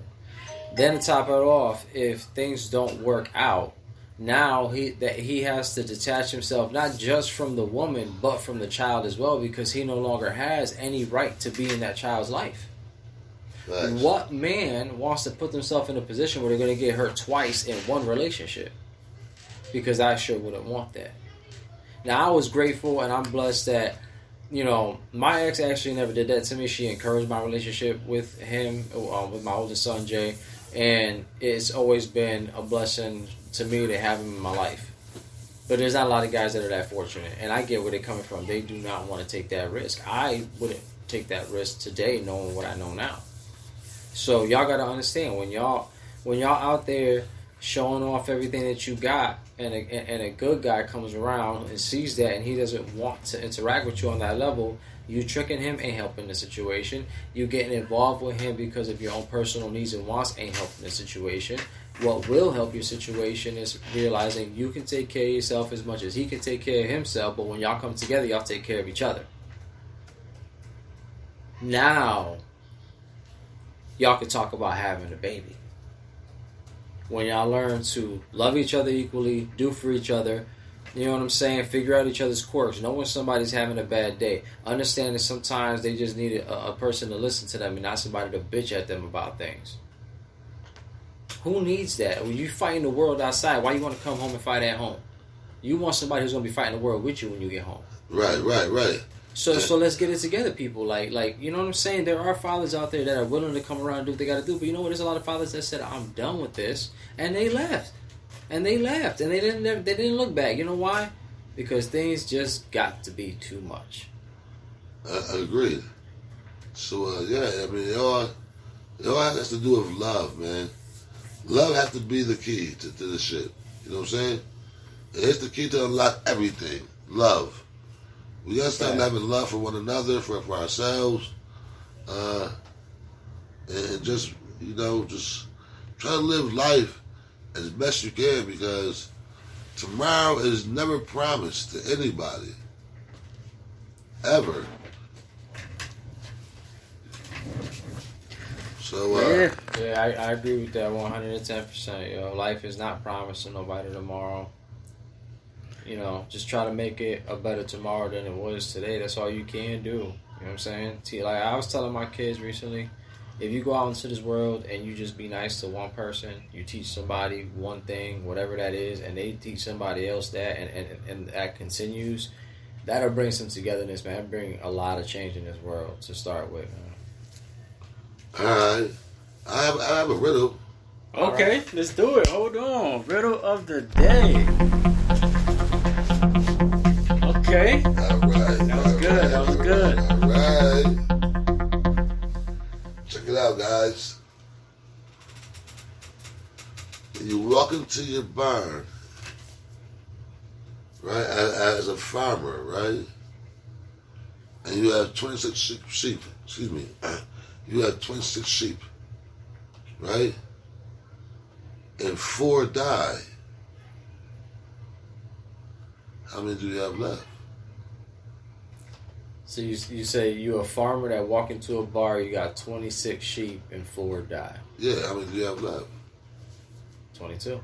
Then to top it off, if things don't work out, now he has to detach himself not just from the woman but from the child as well, because he no longer has any right to be in that child's life. Nice. What man wants to put themselves in a position where they're going to get hurt twice in one relationship? Because I sure wouldn't want that. Now, I was grateful and I'm blessed that, you know, my ex actually never did that to me. She encouraged my relationship with him, with my oldest son Jay, and it's always been a blessing to me to have him in my life. But there's not a lot of guys that are that fortunate, and I get where they're coming from. They do not want to take that risk. I wouldn't take that risk today knowing what I know now. So y'all got to understand, when y'all out there showing off everything that you got, and a good guy comes around and sees that and he doesn't want to interact with you on that level, you tricking him ain't helping the situation. You getting involved with him because of your own personal needs and wants ain't helping the situation. What will help your situation is realizing you can take care of yourself as much as he can take care of himself, but when y'all come together, y'all take care of each other. Now, y'all can talk about having a baby. When y'all learn to love each other equally, do for each other, you know what I'm saying? Figure out each other's quirks. Know when somebody's having a bad day. Understand that sometimes they just need a person to listen to them and not somebody to bitch at them about things. Who needs that? When you fighting the world outside, why you want to come home and fight at home? You want somebody who's gonna be fighting the world with you when you get home. Right. So let's get it together, people. Like you know what I'm saying? There are fathers out there that are willing to come around and do what they got to do. But you know what? There's a lot of fathers that said, "I'm done with this," and they left, and they didn't look back. You know why? Because things just got to be too much. I agreed. So yeah, I mean, it all has to do with love, man. Love has to be the key to this shit. You know what I'm saying? It's the key to unlock everything. Love. We gotta start having love for one another, for ourselves, and just just try to live life as best you can, because tomorrow is never promised to anybody, ever. So yeah, I agree with that 110%. Yo, life is not promised to nobody tomorrow. You know, just try to make it a better tomorrow than it was today. That's all you can do. You know what I'm saying? Like I was telling my kids recently, if you go out into this world and you just be nice to one person, you teach somebody one thing, whatever that is, and they teach somebody else that, and that continues, that'll bring some togetherness, man. That'll bring a lot of change in this world to start with, man. all right, I have a riddle. Okay, let's do it. Hold on. Riddle of the day. Okay. All right, That was good. That was good. All right. Check it out, guys. You walk into your barn, right, as a farmer, right? And you have 26 sheep. Excuse me. You have 26 sheep, right? And 4 die. How many do you have left? So you say you a farmer that walk into a bar, you got 26 sheep and 4 die. Yeah, how many do you have left? 22.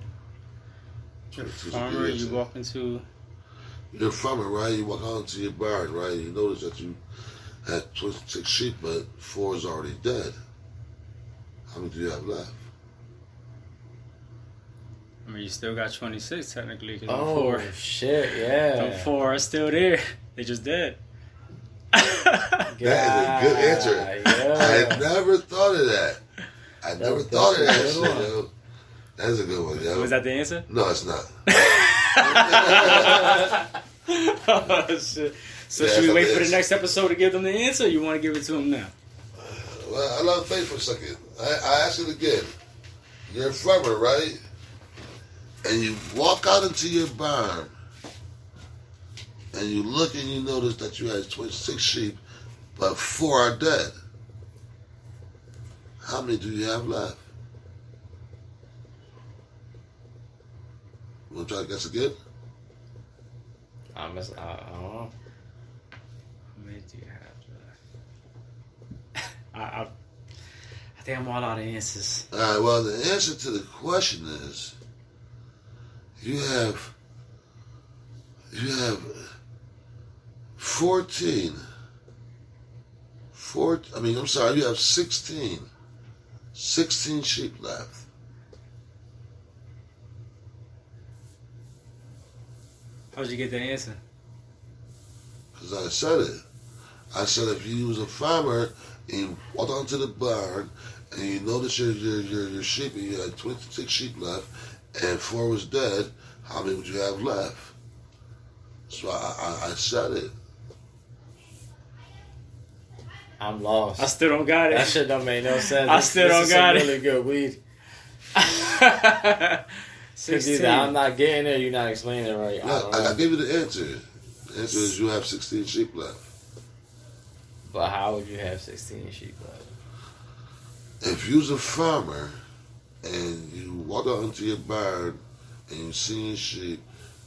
Farmer, you walk into. You're a farmer, right? You walk out into your barn, right? You notice that you had 26 sheep, but 4 is already dead. How many do you have left? I mean, you still got 26 technically. 'Cause Oh, 4, shit, yeah. them 4 are still there. They just dead. That is a good answer. Yeah. I had never thought of that. I never thought of that that's a shit, good one. yo. That's a good one, yo. Was that the answer? No, it's not. Oh, shit. So Yeah, should we that's wait the for the answer. next episode to give them the answer, or you want to give it to them now? Well, I love faith for a second. I ask it again. You're a farmer, right? And you walk out into your barn, and you look and you notice that you had 26 sheep, but 4 are dead. How many do you have left? You want to try to guess again? I don't know. How many do you have? I think I'm all out of answers. All right, well, the answer to the question is you have 14. You have 16 sheep left. How'd you get the answer? Because I said it. I said if you was a farmer and you walked onto the barn and you noticed your sheep and you had 26 sheep left and 4 was dead, how many would you have left? So I said it. I'm lost. I still don't got it. That shit don't make no sense. I still don't got This it. is some really good weed. 'Cause 16. either I'm not getting it or you're not explaining it right. No, I gave you the answer. The answer is you have 16 sheep left. But how would you have 16 sheep left? If you was a farmer and you walk out into your barn and you see your sheep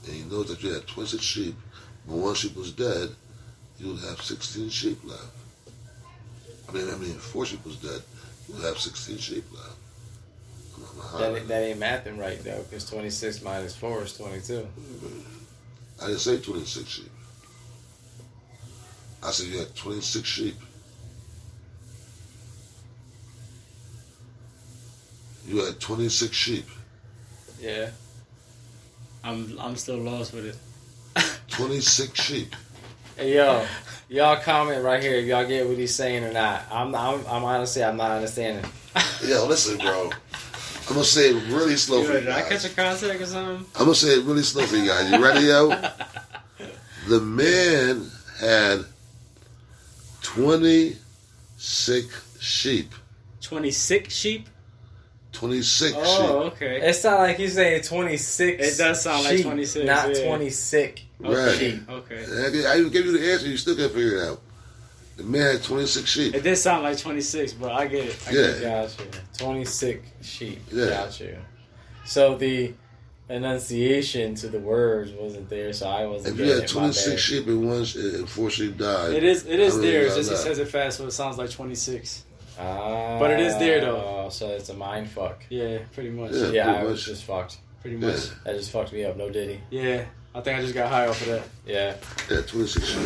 and you know that you had 26 sheep, but 1 sheep was dead, you would have 16 sheep left. I mean, 4 sheep was dead, you would have 16 sheep left. That ain't mathing right though, because 26 minus 4 is 22. I didn't say 26 sheep. I said you had 26 sheep. You had 26 sheep. Yeah. I'm still lost with it. 26 sheep. Hey, yo, y'all comment right here if y'all get what he's saying or not. I'm honestly, I'm not understanding. Yo, listen, bro. I'm gonna say it really slow for you Did I guys. catch a contact or something? I'm gonna say it really slow for you guys. You ready, yo? The man had 26 sheep. 26 sheep? 26 sheep. Oh, okay. It sounds like he's saying 26. It does sound like sheep, 26, not yeah. 26 Right. sheep. Okay. I even gave you the answer. You still can't figure it out. The man had 26 sheep. It did sound like 26, but I get it. Gotcha. 26 sheep. Yeah. Gotcha. So the enunciation to the words wasn't there, so I wasn't If you getting had it. My 26 bad. sheep and 4 sheep died. It is how many there. you It's just got it says it fast, so it sounds like 26. But it is there, though. So it's a mind fuck. Yeah, pretty much. Yeah. Yeah, pretty I was much. just fucked. Pretty Yeah. much. That just fucked me up. No diddy. Yeah. I think I just got high off of that. Yeah. Yeah, 26 sheep.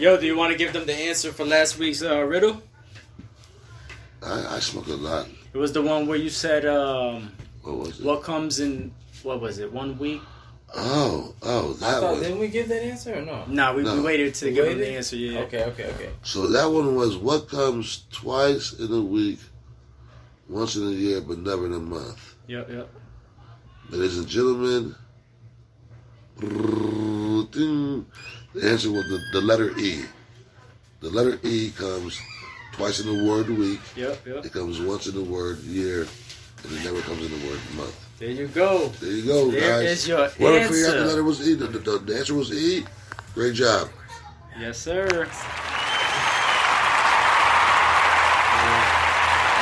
Yo, do you want to give them the answer for last week's riddle? I smoke a lot. It was the one where you said, What was it? what comes in, what was it, 1 week? Oh, I that thought, one. didn't we give that answer or no? Nah, we No. waited to We give them the waited? answer, yeah. Okay. So that one was what comes twice in a week, once in a year, but never in a month. Yep. Ladies and gentlemen, ding. The answer was the letter E. The letter E comes twice in the word week. Yep. It comes once in the word year, and it never comes in the word month. There you go. There you go, There guys. is your Whoever figured out the answer. letter was E, the answer was E. Great job. Yes, sir.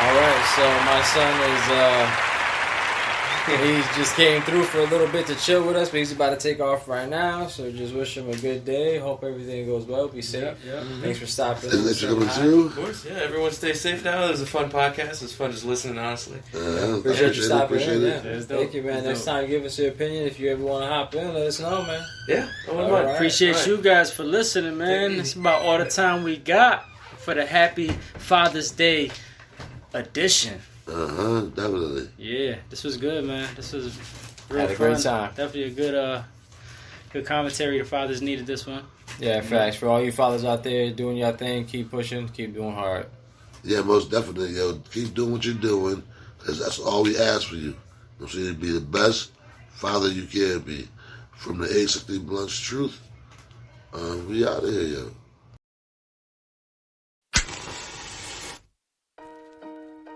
All right, so my son is he just came through for a little bit to chill with us, but he's about to take off right now. So just wish him a good day. Hope everything goes well. Be safe. Yep. Thanks for stopping. And that you're coming Of through. course, yeah. Everyone stay safe now. It was a fun podcast. It was fun just listening, honestly. Appreciate you stopping Appreciate in. it. Yeah. That's dope. Thank you, man. That's Next dope. time, give us your opinion. If you ever want to hop in, let us know, man. Yeah. I wouldn't All mind. right. Appreciate All right. you guys for listening, man. That's about all the time we got for the Happy Father's Day edition. Definitely. Yeah, this was good, man. This was real Had a fun. great time. Definitely a good commentary. The fathers needed this one. Yeah, facts. For all you fathers out there doing your thing, keep pushing, keep doing hard. Yeah, most definitely, yo. Keep doing what you're doing, because that's all we ask for you. You see, to be the best father you can be. From the 860 Blunts Truth, we out of here, yo.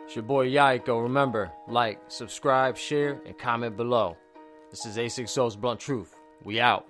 It's your boy Yaiko. Remember, like, subscribe, share, and comment below. This is A60's Blunt Truth. We out.